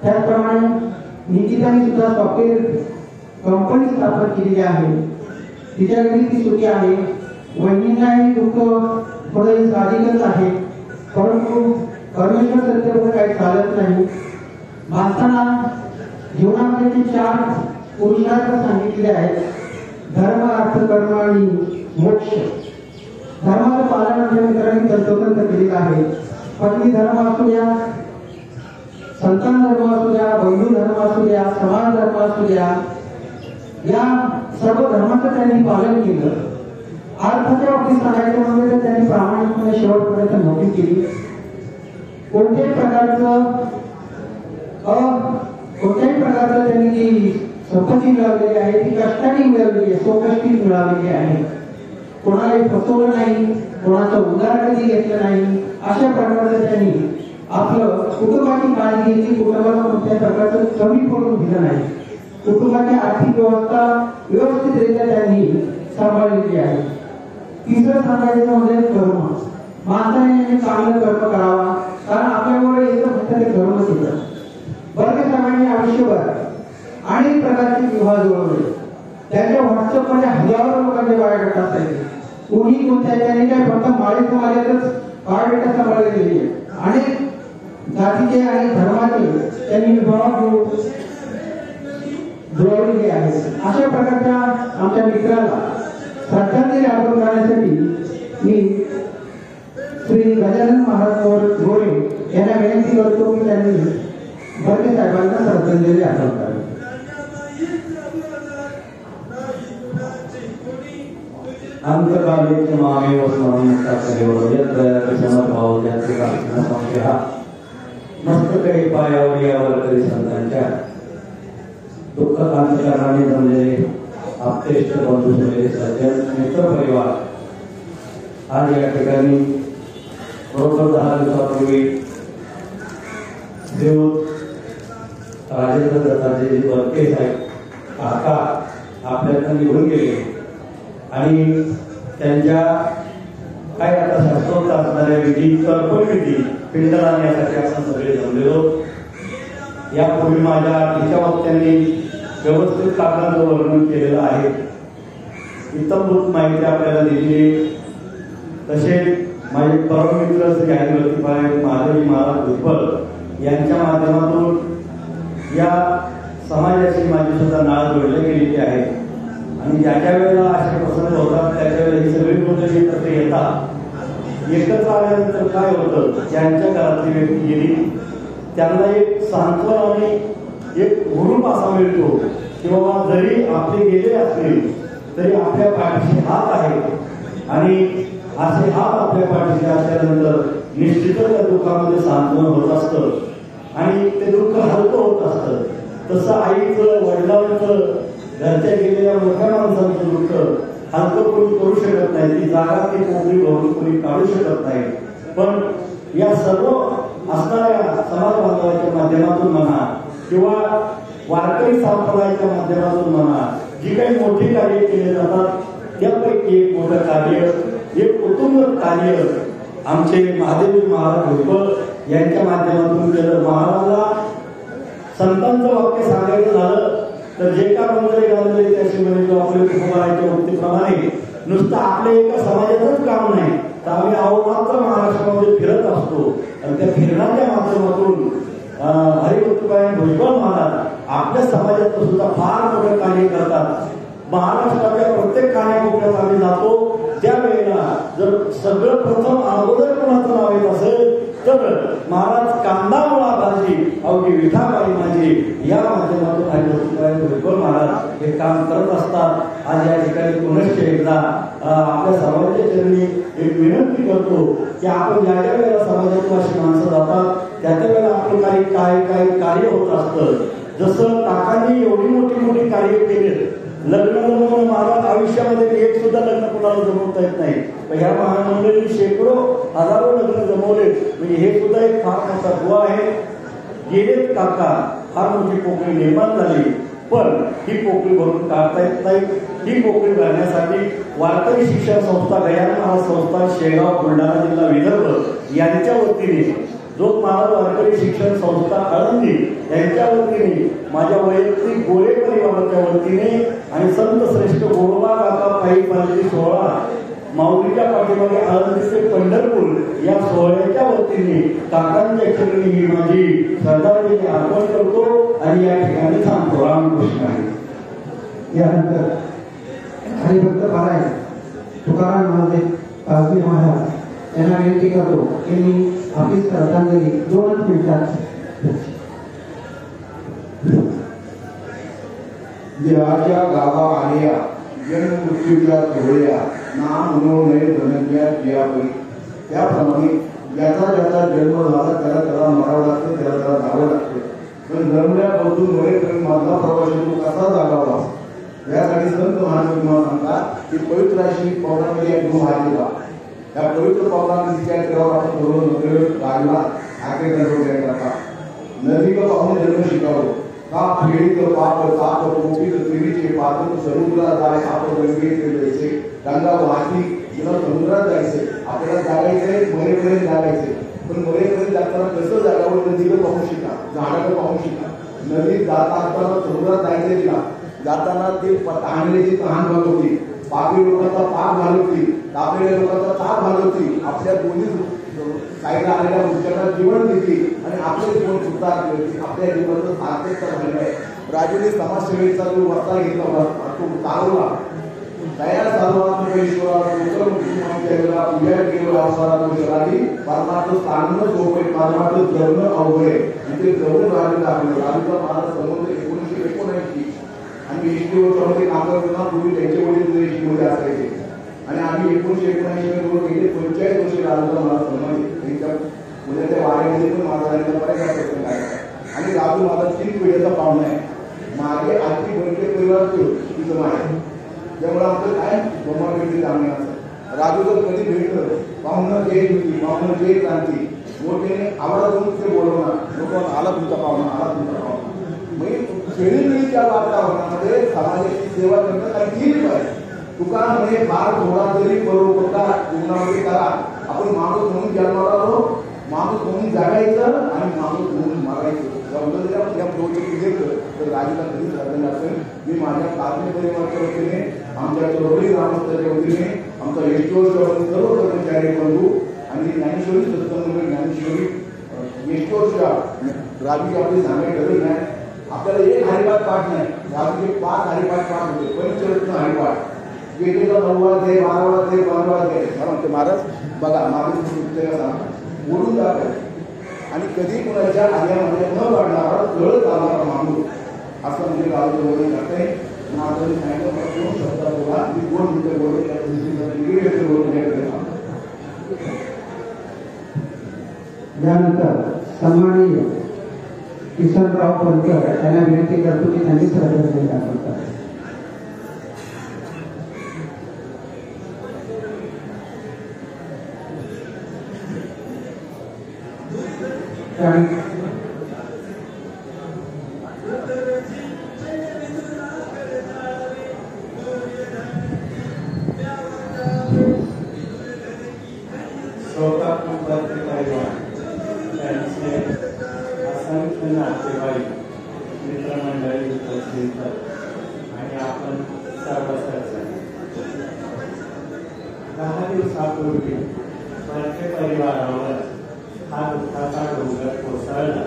त्याचप्रमाणे निकिताने सुद्धा सॉफ्टवेअर कंपनी स्थापन केलेली आहे. तिच्या घरी ती सुखी आहे. वहिनींनाही दुःख थोडं साधिकच आहे, परंतु परमेश्वर सत्तेवर काही चालत नाही. माणसाला जीवनामध्ये 4 पुरुषार्थ सांगितले आहेत: धर्म, अर्थ, कर्म आणि मोक्ष. धर्माचं पालन आपल्या मित्रांनी तंतोतंत केलेलं आहे. पत्नी धर्म असू द्या, संतान धर्म असू द्या, बंधू धर्म असू द्या, समाज धर्म असू द्या, या सर्व धर्माचं त्यांनी पालन केलं. अर्थाच्या बाबतीत सांगायचं म्हणजे तर त्यांनी प्रामाणिकपणे शेवटपर्यंत नोकरी केली. कोणत्याही प्रकारचं त्यांनी जी स्वतःची मिळवलेली आहे, ती कष्टाने मिळवलेली आहे, स्वकष्टी मिळवलेली आहे. कोणालाही फसवलं नाही, कोणाचं उदार कधी घेतलं नाही. अशा प्रकारचं त्यांनी आपलं कुटुंबाची काळजी घेतली. कुटुंबाला कोणत्या प्रकारचं कमी पडून दिलं नाही. कुटुंबाची आर्थिक व्यवस्था व्यवस्थितरित्या त्यांनी सांभाळलेली आहे. तिसरं सांगायचं म्हणजे कर्म. माणसाने चांगलं कर्म करावा, कारण आपल्यावर येतं फक्त ते कर्मच येतं. बर्गे साहेबांनी आयुष्यभर अनेक प्रकारचे विवाह जुळवले. त्यांच्या व्हॉट्सअपमध्ये हजारो लोकांचे बायोडेटा असायचे. कोणी कोणत्या त्यांनी काय फक्त माळी समाजातच बायोडेटा सांभाळले गेले. अनेक जातीचे आणि धर्माचे त्यांनी विवाह जुळवलेले आहेत. अशा प्रकारच्या आमच्या मित्राला श्रद्धांजली अर्पण करण्यासाठी मी श्री गजानन महाराज गोरे यांना विनंती करतो की त्यांनी बर्गे साहेबांना श्रद्धांजली अर्पण करावी. अंतकाले मामे वस्मरणता करेवर यत्र समर्भाव यात्रिका संशय मस्तकडे पायावर यावर करी संतांच्या दुःख कांतकारणाने जमलेले आपतेष्ट बंधू झालेले सज्जन मित्र परिवार आज या ठिकाणी बरोबर 10 दिवसापूर्वी देऊत राजेंद्र दत्ताचे बर्गे साहेब काका आपल्याकडे निघून गेले आणि त्यांच्या काय आता शास्त्रोक्त असणाऱ्या विधी तर्पण विधी पिंडदान यासाठी आपण सगळे जमलेलो. यापूर्वी माझ्या तिच्या वक्त्यांनी व्यवस्थित काकांचं वर्णन केलेलं आहे. इतंभूत माहिती आपल्याला दिली. तसे माझे परममित्र श्री हरिवतीबाई महादेवी महाराज भुजबळ यांच्या माध्यमातून या समाजाशी माझी सुद्धा नाळ जोडली गेलेली आहे. आणि ज्या ज्या वेळेला असे प्रसंग होतात त्याच्या वेळेला ही सगळी लोक एकत्र येतात. एकत्र आल्यानंतर काय होतं, ज्यांच्या घरातली व्यक्ती गेली त्यांना एक सांत्वन आणि एक हुरूप असा मिळतो की बाबा जरी आपले गेले असतील तरी आपल्या पाठीशी हात आहे. आणि असे हात आपल्या पाठीशी असल्यानंतर निश्चितच त्या दुःखामध्ये सांत्वन होत असतं आणि ते दुःख हलकं होत असतं. तसं आईचं, वडिलांचं, घरच्या गेलेल्या मोठ्या माणसांचं दुःख हलकं कोणी करू शकत नाही. ती जागा ती कोपरी भरून कोणी काढू शकत नाही. पण या सर्व असणाऱ्या समाज बांधवाच्या माध्यमातून म्हणा किंवा वारकरी संप्रदायाच्या माध्यमातून म्हणा जी काही मोठी कार्य केली जातात त्यापैकी एक मोठं कार्य, एक कुटुंब कार्य आमचे महादेवी महाराज भुजबळ यांच्या माध्यमातून केलं. महाराजला संतांचं वाक्य सांगायचं झालं तर जे का बंदरे गांधले त्याशी म्हणजे आपल्या कुटुंबाच्या वक्तीप्रमाणे नुसतं आपल्या एका समाजाचंच काम नाही तर आम्ही अहोरात्र महाराष्ट्रामध्ये फिरत असतो. आणि त्या फिरण्याच्या माध्यमातून हरिवतीबाई भुजबळ महाराज आपल्या समाजाचं सुद्धा फार मोठं कार्य करतात. महाराष्ट्राच्या प्रत्येक कानाकोपऱ्यात आम्ही जातो त्यावेळेला जर सगळं प्रथम अगोदर कोणाचं नाव येत असेल तर महाराज कांदा मुळा भाजी अवघी विठाबाई माझी या माध्यमातून हरिवतीबाई भुजबळ महाराज हे काम करत असतात. आज या ठिकाणी पुनश्च एकदा आपल्या सर्वांच्या चरणी एक विनंती करतो की आपण ज्या ज्या वेळेला समाजातून अशी माणसं जातात त्या वेळेला आपलं काही कार्य होत असतं. जसं काकांनी एवढी मोठी कार्य केले. लग्न जमवणं महाराज आयुष्यामध्ये एक सुद्धा लग्न कोणाला जमवता येत नाही. ह्या महामंडळींनी शेकडो हजारो लग्न जमवले. म्हणजे हे सुद्धा एक फार मोठा दुआ आहे. गेलेत काका फार मोठी पोकळी निर्माण झाली पण ही पोकळी भरून काढता येत नाही. ही पोकळी भरण्यासाठी वारकरी शिक्षण संस्था, गयान महाराज संस्था, शेगाव, बुलढाणा जिल्हा, विदर्भ यांच्या वतीने जोत महाराज वारकरी शिक्षण संस्था आळंदी यांच्या वतीने, माझ्या वैयक्तिक गोरे परिवाराच्या वतीने आणि संत श्रेष्ठ गोरोबा काका पायी पालखी सोहळा माऊलीच्या पाठीमागे आळंदी ते पंढरपूर या सोहळ्याच्या वतीने काकांच्या चरणी ही माझी श्रद्धांजली अर्पण करतो आणि या ठिकाणी सांगतो रामकृष्ण. यानंतर हरिभक्त पारायण तुकाराम महादेव पालखी महाराज यांना विनंती करतो की मी आपली श्रद्धांजली 2 मिनिटात. देवाच्या गावा आल्या जन्म मृत्यूच्या सोहळ्या नाम मनोनय धनंजया जियापरी. त्याप्रमाणे ज्याचा ज्याचा जन्म झाला त्याला त्याला मरावं लागतं, त्याला त्याला जावं लागतं. पण जमल्यापासून वरेपर्यंत मधला प्रवास तो कसा जागावा यासाठी संत महाराज सांगतात की पवित्र अशी पौरामध्ये एक गृह आहे का या पवित्र पौरामध्ये विचार करावा आपण बरोबर लागला आगे करता नदी का पाहून जन्म शिकावं का फेडीत पाप ताप कोपीत त्रिवीचे पात्र समुद्रात जाय आपण गंगेत जायचे गंगा वाहती किंवा समुद्रात जायचे आपल्याला जागायचंय मरेपर्यंत जागायचे पण मरेपर्यंत जाताना कसं जागावं नदीकडे पाहून शिका झाडाकडे पाहून शिका नदीत जाता असताना समुद्रात जायचंय तिला जाताना ते तांगल्याची तहान घालवती पापी लोकांचा पाप घालवती तापलेल्या लोकांचा ताप घालवती आपल्या दोन्ही साईडला आलेल्या वृक्षांना जीवन देते आणि आपले जीवन सुद्धा देते आपल्या जीवनाचं सार्थकता झालेलं आहे राजूने समाजसेवेचा जो वर्ता घेतला तो चालवला तयार पूजा केवळ अवसरात परमार्थ सांगणं सोपे परमार्थ जगणं अवघड आहे म्हणजे जवळ राजू दाखवलं राजूचा महाराज समुद्र 1979 आम्ही एसटीओमध्ये काम करताना पूर्वी त्यांचे वडील एसटीओमध्ये असायचे आणि आम्ही 1979 गेले 45 वर्ष राजूचा महाराज सन्मानित त्यांच्या पुण्याच्या वाड्यामध्ये पण महाराजांचा बऱ्याच प्रसंग आहे आणि राजू माझा 3 पिढ्याचा पाहुणा आहे मागे आजची बंके परिवार तिथं आहे त्यामुळे आमचं काय ब्रह्मांडी जाणे असं राजू जर कधी भेटलं पाहुणं जय होती पाहुणं जय क्रांती मोठ्याने आवाज देऊन ते बोलवणार लोक आला तुमचा पाहुणा आला तुमचा पाहुणा म्हणजे खेळीमेळीच्या वातावरणामध्ये समाजाची सेवा करणं काही केली पाहिजे तुका म्हणजे फार थोडा तरी बरोबर जीवनामध्ये करा आपण माणूस म्हणून जन्माला आलो माणूस म्हणून जगायचं आणि माणूस म्हणून मारायचं या प्रोजेक्ट दिले तर राजूला कधी झालेलं असेल मी माझ्या प्राथमिक परिवाराच्या वतीने आमच्या चौधरी ग्रामस्थाच्या वतीने आमचा एसटीओच्या सर्व कर्मचारी बंधू आणि ज्ञानेश्वरी सत्संग ज्ञानेश्वरी एसटीओच्या राजूची आपली सांगायची गरज नाही आपल्याला एक हरिपाठ पाठ नाही राजूचे 5 हरिपाठ पाठ होते पंचरत्न हरिपाठ गेटेचा 9वा दे 12वा दे 15वा दे म्हणते महाराज बघा माझं बोलून जात आणि कधी कुणाच्या आर्यामध्ये न वाढणारा जळ चालणारा माणूस असं म्हणजे गावचं वडील करते माझं सांगितलं 2 शब्द बोला मी 2 मिनिटं बोलले यानंतर सन्माननीय किशनराव पंतर यांना विनंती करतो की त्यांनी श्रद्धांजली दाखवतात असंख्य नातेवाईक मित्रमंडळी उपस्थित आणि आपण सर्व सज्जन 10 दिवसापूर्वी प्रत्येक परिवारावर हा दुःखाचा डोंगर कोसळला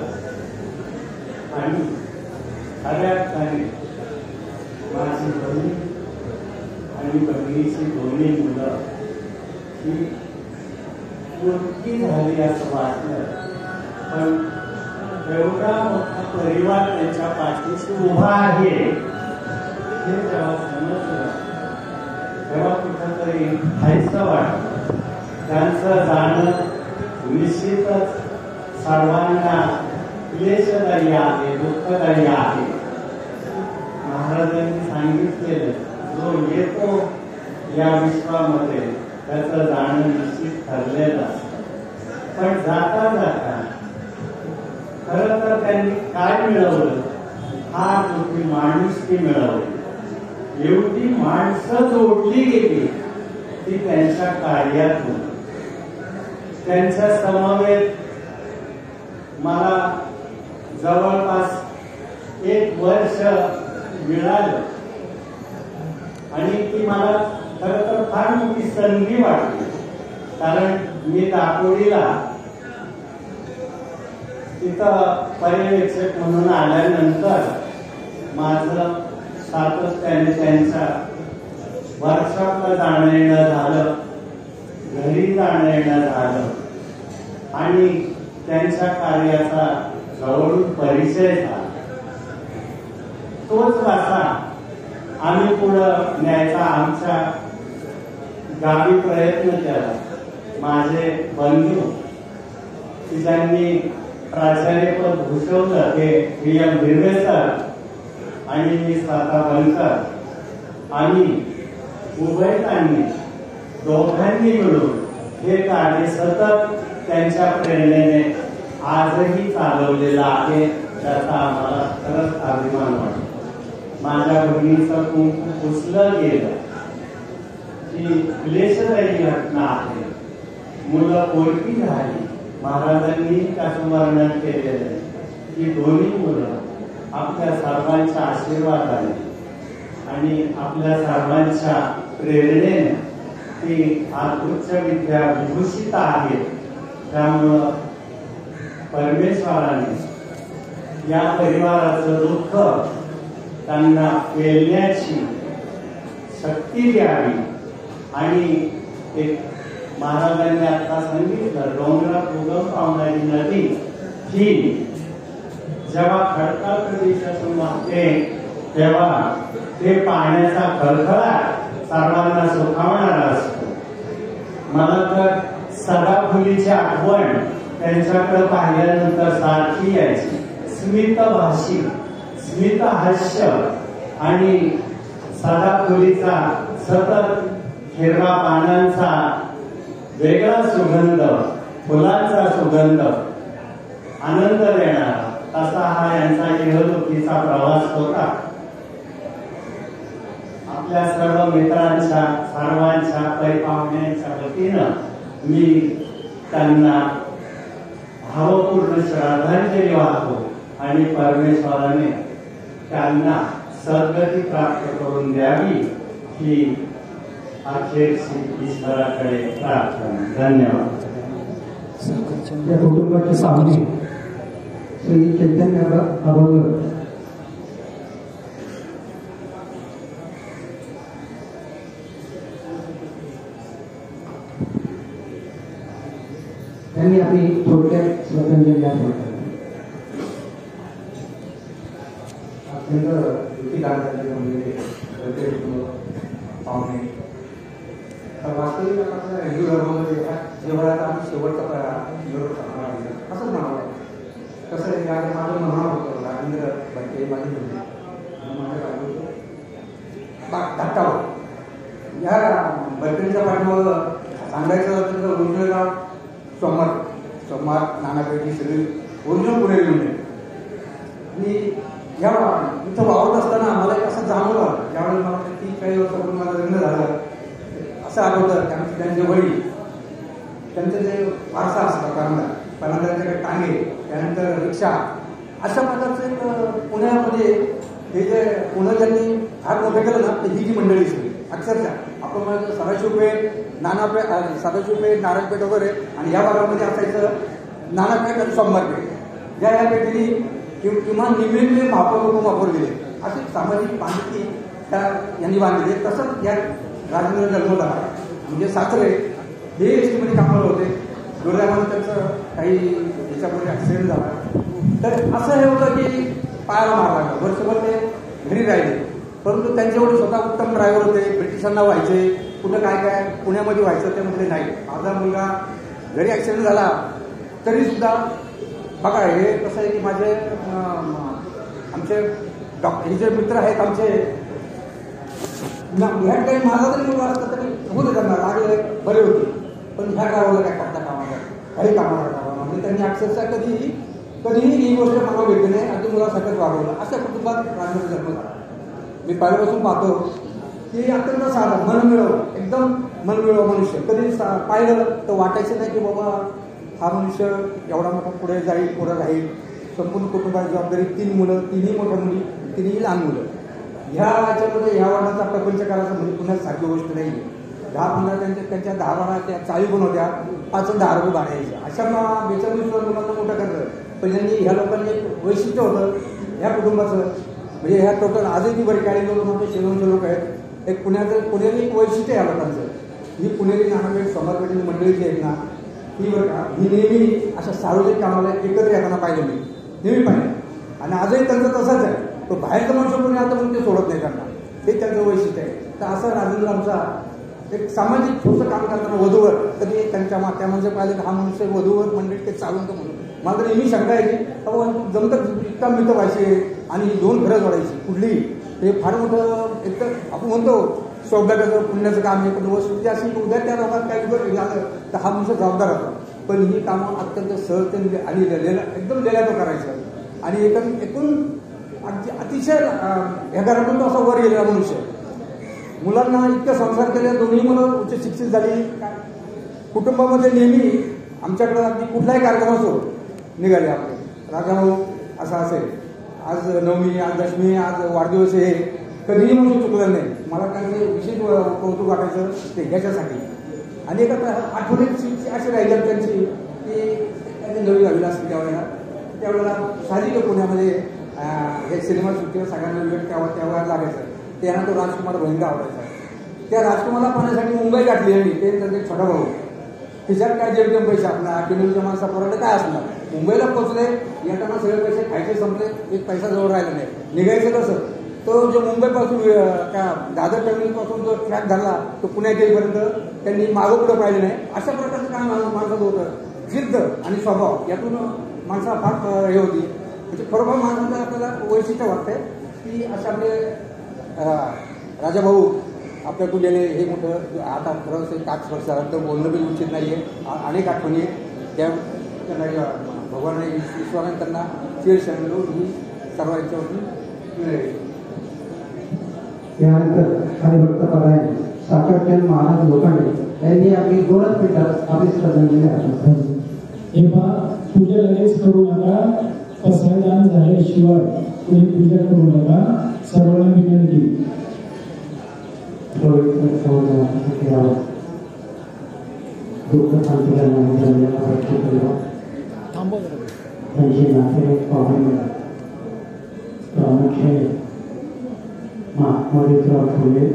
आणि खऱ्या अर्थाने माझी बहीण आणि बहिणीची दोन्ही मुलं ही पूर्ती झाली असं वाटलं पण एवढा मोठा परिवार त्यांच्या पाठीशी उभा आहे हे जेव्हा समजलं तेव्हा कुठंतरी हायचं वाटतं त्यांचं जाणं निश्चितच सर्वांना क्लेशदायी आहे दुःखदायी आहे महाराजांनी सांगितलेलं जो येतो या विश्वामध्ये त्याचं जाणं निश्चित ठरलेलं असतं पण जाता जाता खरं तर त्यांनी काय मिळवलं हा मोठी माणुसकी मिळवली एवढी माणसं जोडली गेली ती त्यांच्या कार्यातून त्यांच्या समवेत मला जवळपास 1 वर्ष मिळालं आणि ती मला खरं तर फार मोठी संधी वाटली कारण मी दापोडीला तिथं पर्यवेक्षक म्हणून आल्यानंतर माझं सातत्याने त्यांच्या वर्कशॉपला जाणं येणं झालं घरी जाणं येणं झालं आणि त्यांच्या कार्याचा जवळून परिचय झाला तोच वासा आम्ही पुढं न्यायचा आमच्या गावी प्रयत्न केला माझे बंधू की ज्यांनी प्राचार्यपद भूषवलं ते PM भिरवे सर आणि साता बनकर आणि उभयतांनी दोघांनी मिळून हे कार्य सतत त्यांच्या प्रेरणेने आजही चालवलेलं आहे, त्याचा आम्हाला खरंच अभिमान वाटतो. माझ्या बहिणीचं कुंकू पुसलं गेलं ही क्लेशदायी घटना आहे. मुलं पोरकी झाली, महाराजांनी त्याचं वर्णन केलेलं आहे की दोन्ही मुलं आपल्या सर्वांच्या आशीर्वादाने आणि आपल्या सर्वांच्या प्रेरणेने ती आज उच्च विद्या विभूषित आहेत. त्यामुळं परमेश्वराने या परिवाराचं दुःख त्यांना पेलण्याची शक्ती द्यावी आणि एक महाराजांनी आता सांगितलं डोंगरात उगम पावणारी नदी ही जेव्हा खडकाळ प्रदेशातून वाहते तेव्हा ते पाण्याचा खळखळाट सर्वांना सुखावणारा असतो. मला तर सदाफुलीची आठवण त्यांच्याकडे पाहिल्यानंतर सारखी यायची. स्मितभाषी, स्मितहास्य आणि सदाफुलीचा सतत हिरवा पानांचा वेगळा सुगंध, फुलांचा सुगंध आनंद देणारा असा हा यांचा इहलोकीचा प्रवास होता. आपल्या सर्व मित्रांच्या सर्वांच्या पाहुण्यांच्या वतीनं मी त्यांना भावपूर्ण श्रद्धांजली वाहतो आणि परमेश्वराने त्यांना सद्गती प्राप्त करून द्यावी ही अखेरची ईश्वराकडे प्रार्थना. धन्यवाद. या कुटुंबाचे सामने श्री चैतन्य अभंग त्यांनी आपली थोडक्यात श्रद्धांजली पाहुणे वास्तविक हिंदू धर्मामध्ये जेवढा आम्ही शेवटचा असंच म्हणावं. कसं आहे माझं म्हणणं होतं राजेंद्र भटके माझी माझ्या धाकटावर या भटकेच्या पाठीमागं सांगायचं तर ओरिजिनल नाव सोमवार नानापेठी सगळी ओरिजिनल पुणे म्हणजे. आणि या इथं वावरत असताना मला एक असं जाणवलं ज्यावेळेस मला 30-40 वर्षापूर्वी माझं लग्न झालं असं आठवतं. त्यांचे वडील त्यांचं जे वारसा असतं पहिल्यांदा त्यांच्याकडे टांगे, त्यानंतर रिक्षा अशा प्रकारचं एक पुण्यामध्ये हे जे पुणे ज्यांनी हात मोठे केलं ना तर ही जी मंडळी सगळी अक्षरशः आपण म्हणतो सदाशिवपेठ, नानापेठ, सदाशिवपेठ, नारायणपेठ वगैरे आणि या भागामध्ये असायचं नानापेठ आणि सोमवारपेठ. या पेठीने किमान निम्मे महापौर वापर दिले असे सामाजिक बांधिलकी त्या यांनी बांधलेले. तसंच या राजेंद्र जन्मला म्हणजे सासरे हे एस टीमध्ये कामाला होते. दुर्दैवाने त्यांचं काही याच्यामध्ये ॲक्सिडेंट झाला. तर असं हे होतं की पायाला मार लागला. वर्षभर ते घरी राहिले, परंतु त्यांचे एवढे स्वतः उत्तम ड्रायव्हर होते. ब्रिटिशांना व्हायचे, कुठं काय काय पुण्यामध्ये व्हायचं ते म्हटले नाही. माझा मुलगा जरी ॲक्सिडेंट झाला तरी सुद्धा बघा हे कसं आहे की माझे आमचे हे जे मित्र आहेत आमचे ह्या काही माझा जरी मुलगा असता तरी होते त्यांना लागले बरे होते, पण ह्या गावाला काय करता कामाला काही कामाला कामा म्हणजे त्यांनी अक्षरशः कधीही ही गोष्ट मला भेटली नाही. अगदी मुलासकट वाढवलं. अशा कुटुंबात राजेंद्र जन्म झाला. मी पहिल्यापासून पाहतो की अत्यंत साधा मनमिळव, एकदम मनमिळव मनुष्य. कधी पाहिलं तर वाटायचं नाही की बाबा हा मनुष्य एवढा मोठा पुढे जाईल, पुढे राहील. संपूर्ण कुटुंबाची जबाबदारी 3 मुलं, 3ही मोठ्या मुली, 3ही लहान मुलं. ह्या याच्यामध्ये ह्या वर्णाचा प्रपंच करायचा म्हणजे पुन्हा साधी गोष्ट नाही. 10-15 त्यांच्या 10-12 त्या चाळी पण होत्या, 5-10 रुपये भाडे यायचे. अशा 42 मुलांना मोठं करतं. पण यांनी ह्या लोकांनी एक वैशिष्ट्य होतं ह्या कुटुंबाचं. म्हणजे ह्या टोटल आजही बरे काही लोक आमचे शेवंचे लोक आहेत. एक पुण्याचं एक वैशिष्ट्य आहे ह्या लोकांचं. ही पुणेरी नानापेठ सोमवारपेठीची मंडळी जी आहेत ना ही बरं का ही नेहमी अशा सार्वजनिक कामाला एकत्र येताना पाहिलं मी नेहमी पाहिलं. आणि आजही त्यांचं तसंच आहे. तो बाहेरचं मनुष्य कोणी आता म्हणून ते सोडत नाही त्यांना, हे त्यांचं वैशिष्ट्य आहे. तर असं राजेंद्र आमचा एक सामाजिक ठोस काम करताना वधूवर कधी त्यांच्या त्या म्हणजे पाहिलं हा मनुष्य वधूवर मंडळी ते चालून म्हणून मला तर नेहमी शंका यायची जमतं इतका मिळतं व्हायचे आणि 2 घरं जोडायची कुठली हे फार मोठं एक तर आपण म्हणतो सौभाग्याचं पुण्याचं काम आहे पण वस्तू अशी उद्या त्या लोकांना काही बिघड झालं तर हा मनुष्य जबाबदार होता पण ही कामं अत्यंत सहज आणि एकदम लिहिल्या तो करायचं आणि एकूण अतिशय ह्या घरातून तो असा वर गेलेला मनुष्य मुलांना इतकं संसार केले दोन्ही मुलं उच्च शिक्षित झाली कुटुंबामध्ये नेहमी आमच्याकडे अगदी कुठलाही कार्यक्रम असो निघाले आपले राजाभाऊ असा असेल आज नवमी आज दशमी आज वाढदिवस हे कधीही म्हणून चुकलं नाही मला त्यांचं विशेष कौतुक वाटायचं ते ह्याच्यासाठी आणि एका आठवणीची अशी राहिली त्यांची की नवी झालेला असते त्यावेळेला साहजिक पुण्यामध्ये हे सिनेमा सुट्टीला सगळ्यांना वेळ त्यावेळेला लागायचं त्यांना तो राजकुमार भयंकर आवडायचा त्या राजकुमारला पाहण्यासाठी मुंबई गाठली आणि ते त्यांचे छोटा भाऊ तिच्यात काय जेमतेम पैसे आपला किलोमीटर माणसा परवडलं काय असणार मुंबईला पोहोचले येताना सगळे पैसे खायचे संपले एक पैसा जवळ राहिला नाही निघायचं कसं तो जो मुंबईपासून त्या दादर टर्मिनलपासून जो ट्रॅक झाला तो पुण्यात येईपर्यंत त्यांनी मागं पुढं पाहिलं नाही अशा प्रकारचं काम माणसाचं होतं जिद्द आणि स्वभाव यातून माणसाला फार हे होती म्हणजे खरोखर माणसाचं आपल्याला वैशिष्ट्य वाटतंय की अशा आपले राजाभाऊ आपल्याकडून गेले हे मोठं आता खरंच 5 वर्ष झालं तर बोलणं बी उचित नाही आहे अनेक आठवणी त्या त्यांना भगवान ईश्वराने त्यांना चिरशरणलो ही सर्व याच्यावरून मिळेल त्यानंतर हरिभक्त परायण सातत्यान महाराज लोखंडे यांनी आपली गोरख पीठात आपली श्रद्धांजली अर्पण हे पहा पूजा लगेच करू नका पसायदान झाल्याशिवाय कोणी पूजा करू नका सर्वांना विनंती दुःख शांती करण्याचा त्यांचे नातेवाईक पाहुणे प्रामुख्याने महात्मादेवराव फुले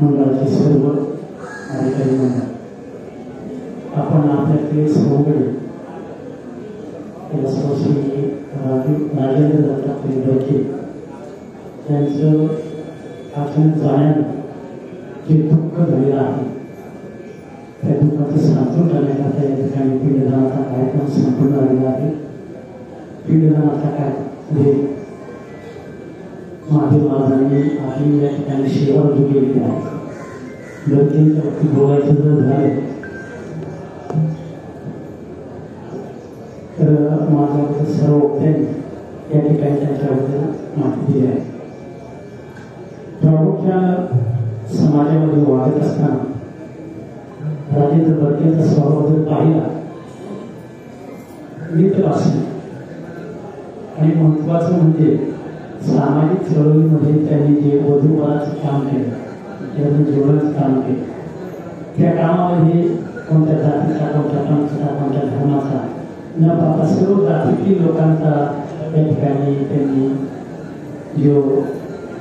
मंडळाचे सर्व अधिकारी मंडळ आपण आपल्याकडे सौगडे श्री राजेंद्र दत्तात्रय डोके त्यांचं अचानक जाण्यानं जे दुःख झालेलं आहे त्या दुःखाचं सांत्वन करण्याकरता या ठिकाणी पिंडदानाचा कार्यक्रम संपन्न झालेला आहे पिंडदानाचा कार्यक्रम महादेव महाराजांनी आपली या ठिकाणी सेवा रुजू केलेली आहे व्यक्तींच्या बाबतीत बोलायचं जर झालं तर माझ्याबद्दल सर्व वक्त्यांनी या ठिकाणी त्यांच्याबद्दल माहिती दिली आहे प्रामुख्यानं समाजामध्ये वागत असताना राजेंद्र बर्केंचा स्वभाव जर पाहिला मित्रवासी आणि महत्वाचं म्हणजे सामाजिक चळवळीमध्ये त्यांनी जे वधूवराचं काम केलं त्यांनी जोडाचं काम केलं त्या कामामध्ये कोणत्या जातीचा कोणत्या पंथाचा कोणत्या धर्माचा न पाहता सर्व जातीतील लोकांचा त्या ठिकाणी त्यांनी जो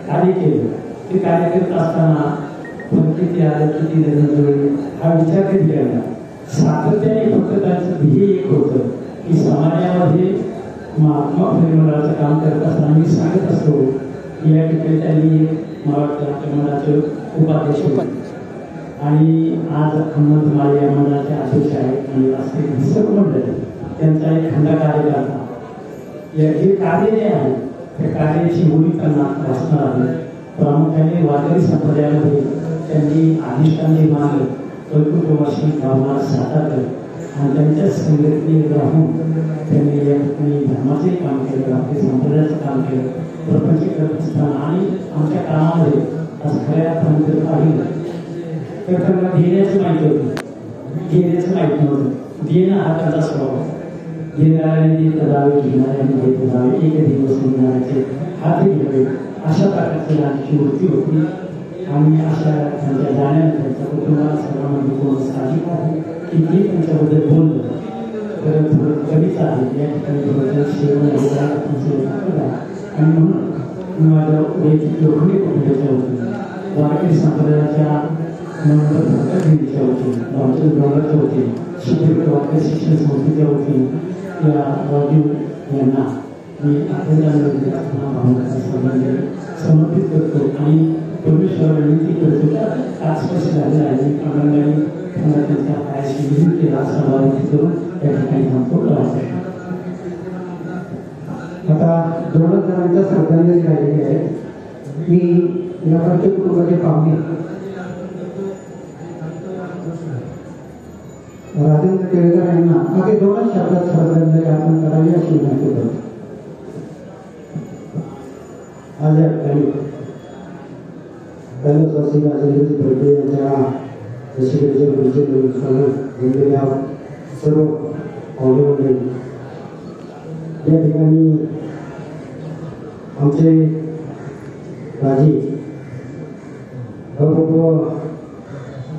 कार्य केलं ते कार्य करत असताना पण किती आलं किती लग्न जुळले हा विचार कधी केला सातत्याने फक्त त्यांचं ध्येय एक होतं की समाजामध्ये महात्मा फुले मंडळाचं काम करत असताना मी सांगत असतो या ठिकाणी त्यांनी मराठा मंडळाचे उपाध्यक्ष आणि आज हनुमंत माळे या मंडळाचे अध्यक्ष आहेत आणि वास्तविक सर्व मंडळ त्यांचा एक खंडा कार्यकर्ता हे कार्य जे आहे त्या कार्याची होळी त्यांना असणार आहे प्रामुख्याने वारकरी संप्रदायामध्ये त्यांनी अधिष्ठान मानलं वैकुंठवासी भावना साकारलं आणि त्यांच्या संघटनेत राहून त्यांनी या ठिकाणी धर्माचंही काम केलं आपल्या संप्रदायाचं काम केलं प्रपंच करत असताना आणि आमच्या कामामध्ये आज खऱ्या अर्थाने जर पाहिलं तर त्यांना देण्याचं माहिती होतं घेण्याचं माहिती नव्हतं देणं हा त्यांचा स्वभाव घेणाऱ्याने देत जावे घेणाऱ्याने देत जावे एक दिवस घेणाऱ्याचे हात घ्यावे अशा प्रकारची त्यांची वृत्ती होती आणि अशा त्यांच्या जाण्यानंतर त्यांच्या कुटुंबाला सर्वांना दुखवणं साहजिक आहे किती त्यांच्याबद्दल बोललं तर थोडं कमीच आहे या ठिकाणी थोडं सेवन आणि म्हणून माझ्या वैयक्तिक लोखंडी कुटुंबाच्या वतीने वारकरी संप्रदायाच्या नंतर भरकरगिरीच्या वतीने रामचंद्र डोंगराच्या वतीने सुदीर्घ वारकरी शिक्षण संस्थेच्या वतीने या राजीव यांना मी समर्पित करतो आणि परमेश्वराला विनंती करतो की आज स्पर्श झालेला आहे अंगांगाने त्यांच्या पायाशी विनंती केला समाधी करून त्या ठिकाणी थांबतो आता 2 जणांच्या श्रद्धांजली राहिलेली आहे. मी या प्रत्येक कुटुंबाचे पाहुणे राजेंद्र केळकर यांना अगदी 2 शब्दात श्रद्धांजली अर्पण करावी अशी विनंती करतो. आज या ठिकाणी कैलासवासी राजेंद्रजी भरते यांच्या दशकेच्या गुरुजींच्या सर्व पाहुणे मंडळी या ठिकाणी आमचे राजे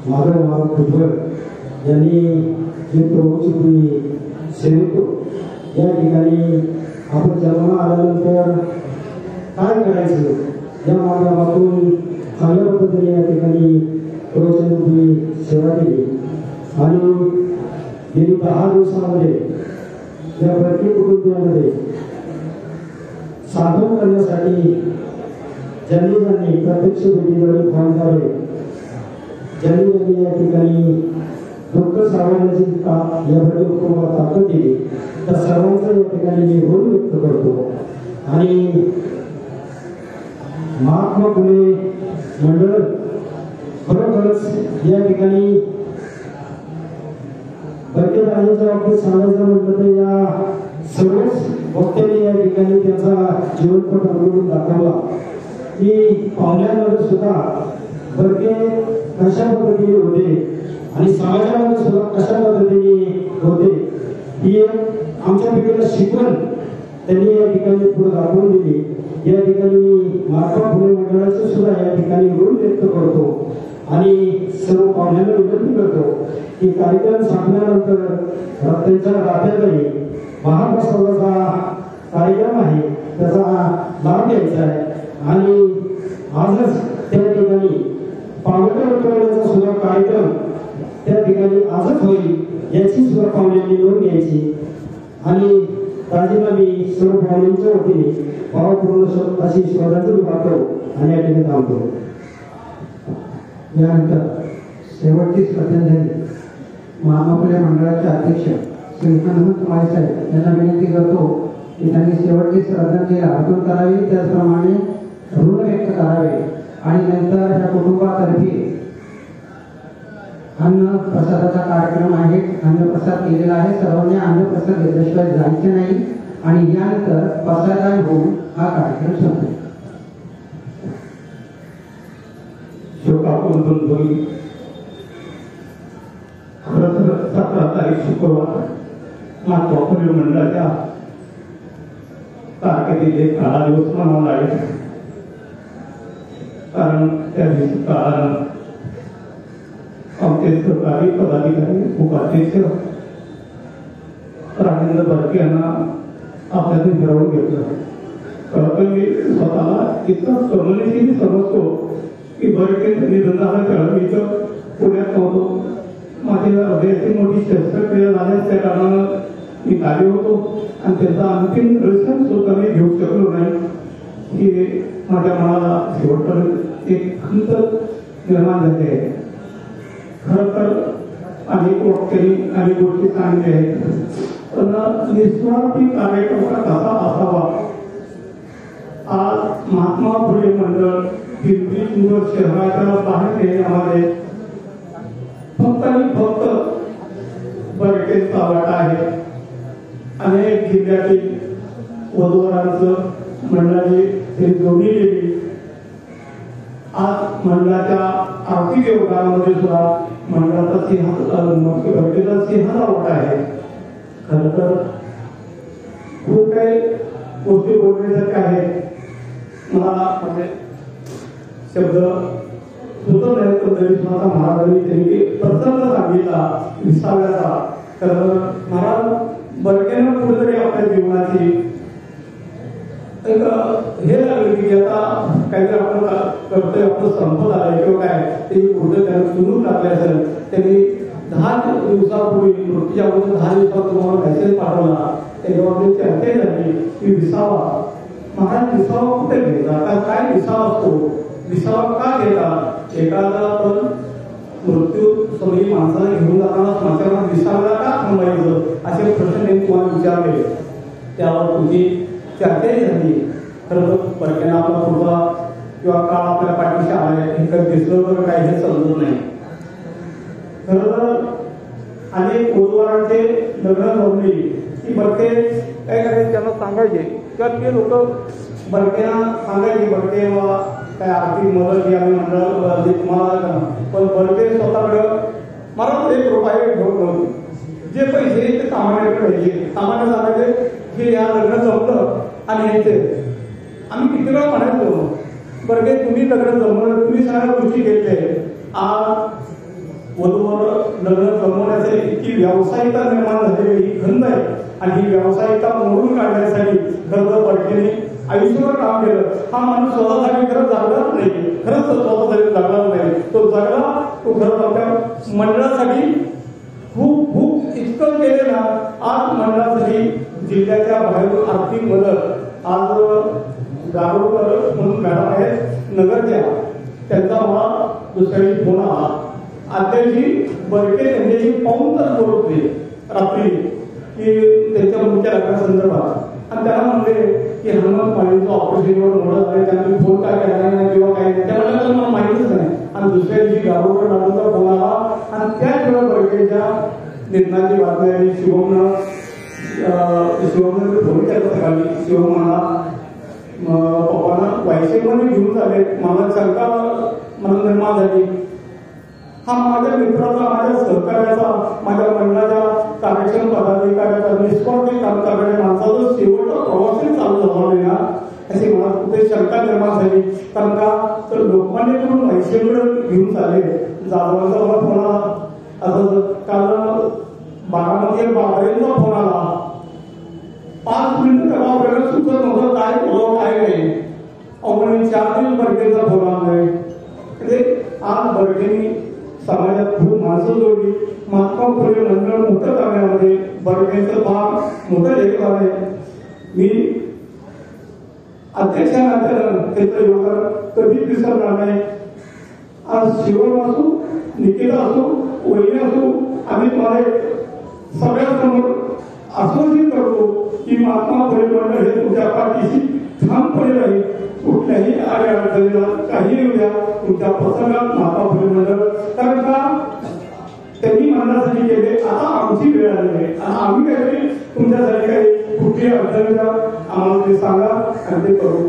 माधव भुजबळ यांनी जे प्रभूची सेवतो या ठिकाणी आपण जन्माला आल्यानंतर काय करायचं या माध्यमातून चांगल्या पद्धतीने या ठिकाणी प्रवचनरूपी सेवा केली आणि गेली 10 दिवसामध्ये या प्रत्येक कुटुंबियांमध्ये साधन करण्यासाठी ज्यांनी प्रत्यक्ष भेटीद्वारे फोन झाले ज्यांनी या ठिकाणी दुःख सावरण्याची या कुटुंबाला ताकद दिली त्या सर्वांचं या ठिकाणी मी ऋण व्यक्त करतो. आणि महात्मा फुले मंडळ खरोखरच या ठिकाणी बर्केदारांच्या बाबतीत सांगायचं म्हटलं तर या सर्वच वक्त्यांनी या ठिकाणी त्यांचा जीवनपट अवलंबून दाखवला की पाहुण्यांमध्ये सुद्धा बर्के कशा पद्धतीने होते आणि समाजामध्ये सुद्धा कशा पद्धतीने होते ही आमच्या पिढीला शिकवण त्यांनी या ठिकाणी पुढे दाखवून दिली. या ठिकाणी मी महात्मा फुले मंडळाचं सुद्धा या ठिकाणी ऋण व्यक्त करतो आणि सर्व पाहुण्यांना विनंती करतो की कार्यक्रम संपल्यानंतर त्यांच्या रात्यातही महाप्रसादाचा कार्यक्रम आहे त्याचा लाभ घ्यायचा आहे आणि आजच त्या ठिकाणी पावडर उतरवण्याचा सुद्धा कार्यक्रम त्या ठिकाणी आजच होईल याची सुद्धा पाहुण्यांनी नोंद घ्यायची. आणि राजेंना मी सर्व पाहुण्यांच्या वतीने भावपूर्ण अशी श्रद्धांजली वाहतो आणि या ठिकाणी थांबतो. यानंतर शेवटची श्रद्धांजली महात्मा फुले मंडळाचे अध्यक्ष श्री हनुमंत माळी साहेब यांना विनंती करतो की त्यांनी शेवटची श्रद्धांजली अर्पण करावी त्याचप्रमाणे ऋण व्यक्त करावे आणि नंतर या कुटुंबातर्फे अन्न प्रसादाचा कार्यक्रम आहे. अन्नप्रसाद केलेला आहे. सर्वांनी अन्नप्रसाद घेतल्याशिवाय जायचे नाही आणि यानंतर प्रसादान होऊन हा कार्यक्रम संपेल. शोकाकुंतून होईल. खरं तर 17 तारीख शुक्रवार महात्मा फुले मंडळाच्या तारखेतील एक काळा दिवस म्हणावा लागेल. कारण त्या दिवशी काळानं आमचे सरकारी पदाधिकारी उपाध्यक्ष राजेंद्र बर्के यांना आपल्यातून फिरवून घेतलं. खरं मी स्वतःला इतकं करुणेशी समजतो की बर्केंचं निधन झालं तेव्हा मी इथं पुण्यात होतो. माझ्या हृदयाची मोठी शस्त्रक्रिया झाल्यास त्या कारणानं मी खाली होतो आणि त्याचा अंतिम दर्शन सुद्धा मी घेऊ शकलो नाही. ही माझ्या मनाला शेवटपर्यंत एक खंत निर्माण झाली आहे. खरं तर अनेक वक्त्यांनी अनेक गोष्टी सांगितल्या आहेत पण निस्वार्थी कार्यक्रम कसा असावा. आज महात्मा फुले मंडळ पिंपरी चिंचवड शहराच्या बाहेर येण्यामध्ये फक्त आणि फक्त बर्केचा वाटा आहे. अनेक जिल्ह्यातील वधूवरांचं मंडळाची ते जोडली गेली. आज मंडळाच्या आर्थिक योगदानामध्ये सुद्धा मंडळाचा सिंहाचा वाटा आहे. खरं तर खूप काही गोष्टी बोलण्यासारख्या आहेत. मला म्हणजे शब्द सुचत नाही पण तरी सुद्धा महाराजांनी त्यांनी प्रसंग सांगितला विसाव्याचा. तर महाराज बर्केनं कुठेतरी आपल्या जीवनाची एक हे लागलं की आता काहीतरी आपण करतोय आपलं संपत आलंय किंवा काय ते पुढे त्याला सुरू टाकले असेल. त्यांनी 10 दिवसापूर्वी मृत्यूच्या अगोदर 10 दिवसात तुम्हाला मेसेज पाठवला. त्याच्यावर चर्चा झाली की विसावा महाराज विसावा कुठे घ्यायचा का काय विसावा असतो विसावा का घेता. एखादा पण मृत्यू सगळी माणसाला घेऊन जाताना स्मशानात विसाव्याला का थांबायचं असे प्रश्न त्यांनी तुम्हाला विचारले. त्यावर तुझी चर्चाही झाली. खरं परकेना आपला पुढचा किंवा काळ आपल्या पाठीशी आलाय हे कधी दिसलं तर काही हे समजत नाही. खरं तर अनेक गुरुवारांचे लग्न जमली की बरके काय करायचे त्यांना सांगायचे किंवा ते लोक बरकेना सांगायचे बरके वा काय आर्थिक मदत ही आम्ही मंडळ तुम्हाला पण बरके स्वतःकडं मला 1 रुपया घेऊन नव्हते. जे पैसे ते सामान्याकडे घ्यायचे. सामान्य सांगायचे की या लग्न जमलं आणि यायचे. आम्ही किती वेळा म्हणायचो बरके तुम्ही लग्न जमवलं तुम्ही सगळ्या गोष्टी घेतले. आज वधूवर लग्न जमवण्याचे इतकी व्यावसायिकता निर्माण झालेली ही खंत आहे आणि ही व्यावसायिकता मोडून काढण्यासाठी खरं बरकेने आयुष्यभर काम केलं. हा माणूस स्वतःसाठी खरंच जगलाच नाही. खरंच स्वतःसाठी जगलाच नाही. तो जगला तो खरंच आपल्या मंडळासाठी खूप खूप इतकं केले ना. आज मंडळासाठी जिल्ह्याच्या बाहेरून आर्थिक मदत आज जागरूक म्हणून मॅडम आहेत नगरच्या त्यांचा मला दुसऱ्या फोन आला. आदल्याशी बरके त्यांच्याशी पाहून तर बोलत होते रात्री की त्यांच्या मुलीच्या लग्नासंदर्भात आणि त्याला म्हणले की हनुमान पाळीचं ऑपरेशनवर मोडत आहे त्यामुळे फोन काय केला नाही किंवा काय नाही. त्या म्हटलं मला माहितीच नाही. आणि दुसऱ्या दिवशी गारोकर मॅडमचा फोन आला आणि त्याच वेळा बरकेच्या निधनाची बातमी आली. शिवमनं फोन केला सकाळी. शिवम म्हणा पप्पांना वायसेमध्ये घेऊन झाले. मला शंका मला निर्माण झाली. हा माझ्या मित्राचा माझ्या सहकार्याचा माझ्या मंडळाच्या कार्यक्षम पदाधिकाऱ्याचा निष्पार्थी काम करणाऱ्या माणसाचा शेवटचा प्रवासही चालू झाला नाही ना अशी मला कुठे शंका निर्माण झाली. कारण का तर लोकमान्य करून वायसेकडे घेऊन चालले. जाधवांचा मला फोन आला. असं काल बारामती बाबरेंचा फोन आला. 5 मिनिटं तेव्हा वेळ सुचत नव्हतं काय बोलावं काय नाही. अवघड 4 दिवस बरकेचा फोन आला नाही. म्हणजे आज बरकेनी समाजात खूप माणसं जोडली. महात्मा फुले मंडळ मोठं करण्यामध्ये बरकेचं फार मोठं योगदान आहे. मी अध्यक्षानंतर त्याचं योगदान कधीच विसरणार नाही. आज शिवम असू निकिता असू वहिनी असू आम्ही तुम्हाला सगळ्यांसमोर आश्वासित करतो की महात्मा फुले मंडळ हे तुमच्या पाठीशी ठामपणे राहील. कुठल्याही अडचणीला काही येऊ द्या तुमच्या प्रसंगात महात्मा फुले मंडळ. कारण का त्यांनी मंडळासाठी केले. आता आमची वेळ आली आहे आणि आम्ही काहीतरी तुमच्यासाठी काही कुठली अडचणीला आम्हाला ते सांगा आणि ते करू.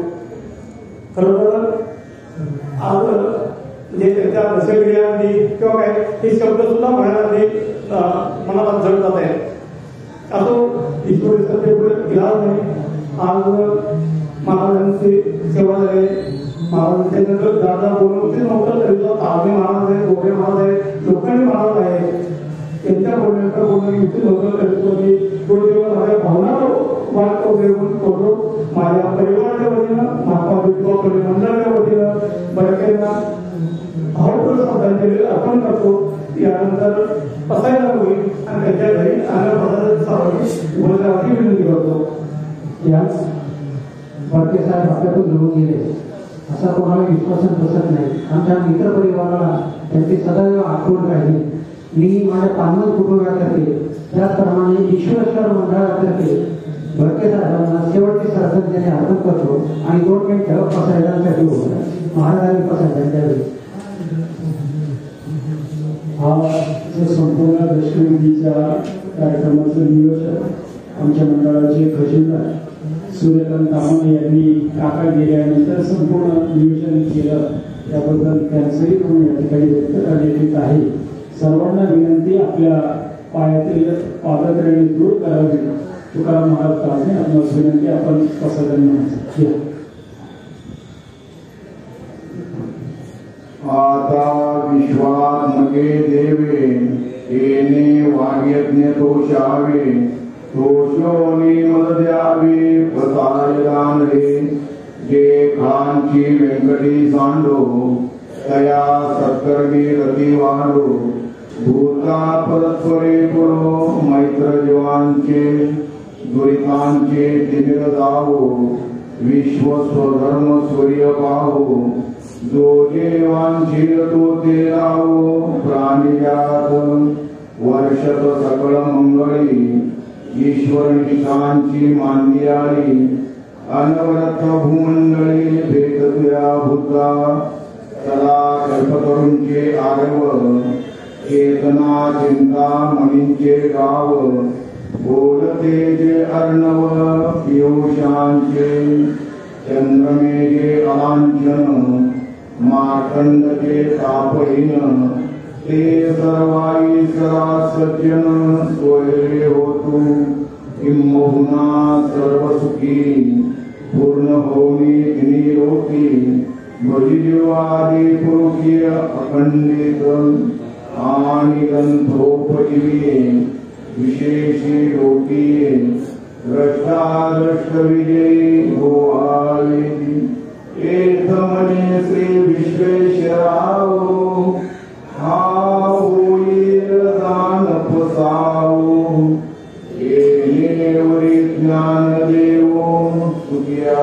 खरं तर आज म्हणजे त्यांच्या दशक्रियांनी किंवा काय हे शब्द सुद्धा म्हणायला मनाला जड जात आहे. असो ईश्वरी सध्या पुढे इलाज नाही. आज महाराजांची सेवा झाली. महाराजांच्या दादा बोलवते नव्हतं तरी तो तावडे महाराज आहे गोरे महाराज आहे लोखंडी महाराज आहे. त्यांच्या बोलण्याचं बोलणं युक्ती नव्हतं तरी तो मी गुरुदेव माझ्या भावना वाट वगैरे करतो. माझ्या परिवाराच्या वतीनं महात्मा फुले मंडळाच्या वतीनं बरकेंना भावपूर्ण श्रद्धांजली अर्पण करतो. यानंतर पसायला होईल आणि त्यांच्या घरी अन्नप्रसादाची विनंती करतो. याच बरके साहेब आपल्यातून निघून गेले असा कोणाला विश्वासन बसत नाही. आमच्या मित्रपरिवाराला त्यांची सदैव आठवण राहिली. मी माझ्या पानवत कुटुंबातर्फे त्याचप्रमाणे ईश्वरेश्वर मंडळातर्फे बरके साहेबांना शेवटची श्रद्धांजली अर्पण करतो आणि 2 मिनिटं पसायदांसाठी बोलतो. महाराजांनी पसायदांच्या हा जो संपूर्ण दशविधीच्या कार्यक्रमाचं नियोजन आमच्या मंडळाचे खजिनदार सूर्यकांत तामाणे यांनी काका गेल्यानंतर संपूर्ण नियोजन केलं. त्याबद्दल त्यांचंही गुण या ठिकाणी व्यक्त करण्यात आहे. सर्वांना विनंती आपल्या पायातील पादत्राणे दूर करावी. तुकाराम महाराज काढणे आपणास विनंती आपण प्रसादन म्हणायचं. आता विश्वात नगे देवे येणे वाग्यज्ञ तोषावे तोषोनी मद द्यावे प्रसायदान रे जे खांची व्यंकटी सांडो तया सत्कर्मी रती वाढो भूता परस्परे पुरो मैत्र जीवांचे दुरितांचे तिमिर जावो विश्व स्वधर्म सूर्य पाहो जो जेवांशील तो ते राहो प्राणिजात वर्षत सकळ मंगळी ईश्वर निशांची मांदियाळी अनवरत भूमंडळी भेटतुया भूता सदा कल्पतरूंचे आरव चेतना चिंता मणींचे गाव बोलते जे अर्णव पियुषांचे चंद्रमेघे अलांछन मार्तंडचे तापहीन ते सर्वाई सदा सज्जन सोयरे होतु किंबहुना सर्व सुखी पूर्ण होनी निरोगी भजिवादी पुरुषीय अखंडित आणि गंधोपजीवी विशेषी लोकी द्रष्टा विजयी गोवाळी एक म्हणे श्री विश्वेश्वराव हा होईल दान पसाव येणेवरी ज्ञान देव सुखिया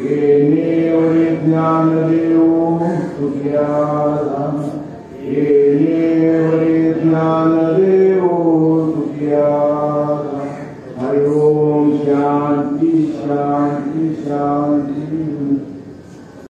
येणेवरी ज्ञान देव सुखिया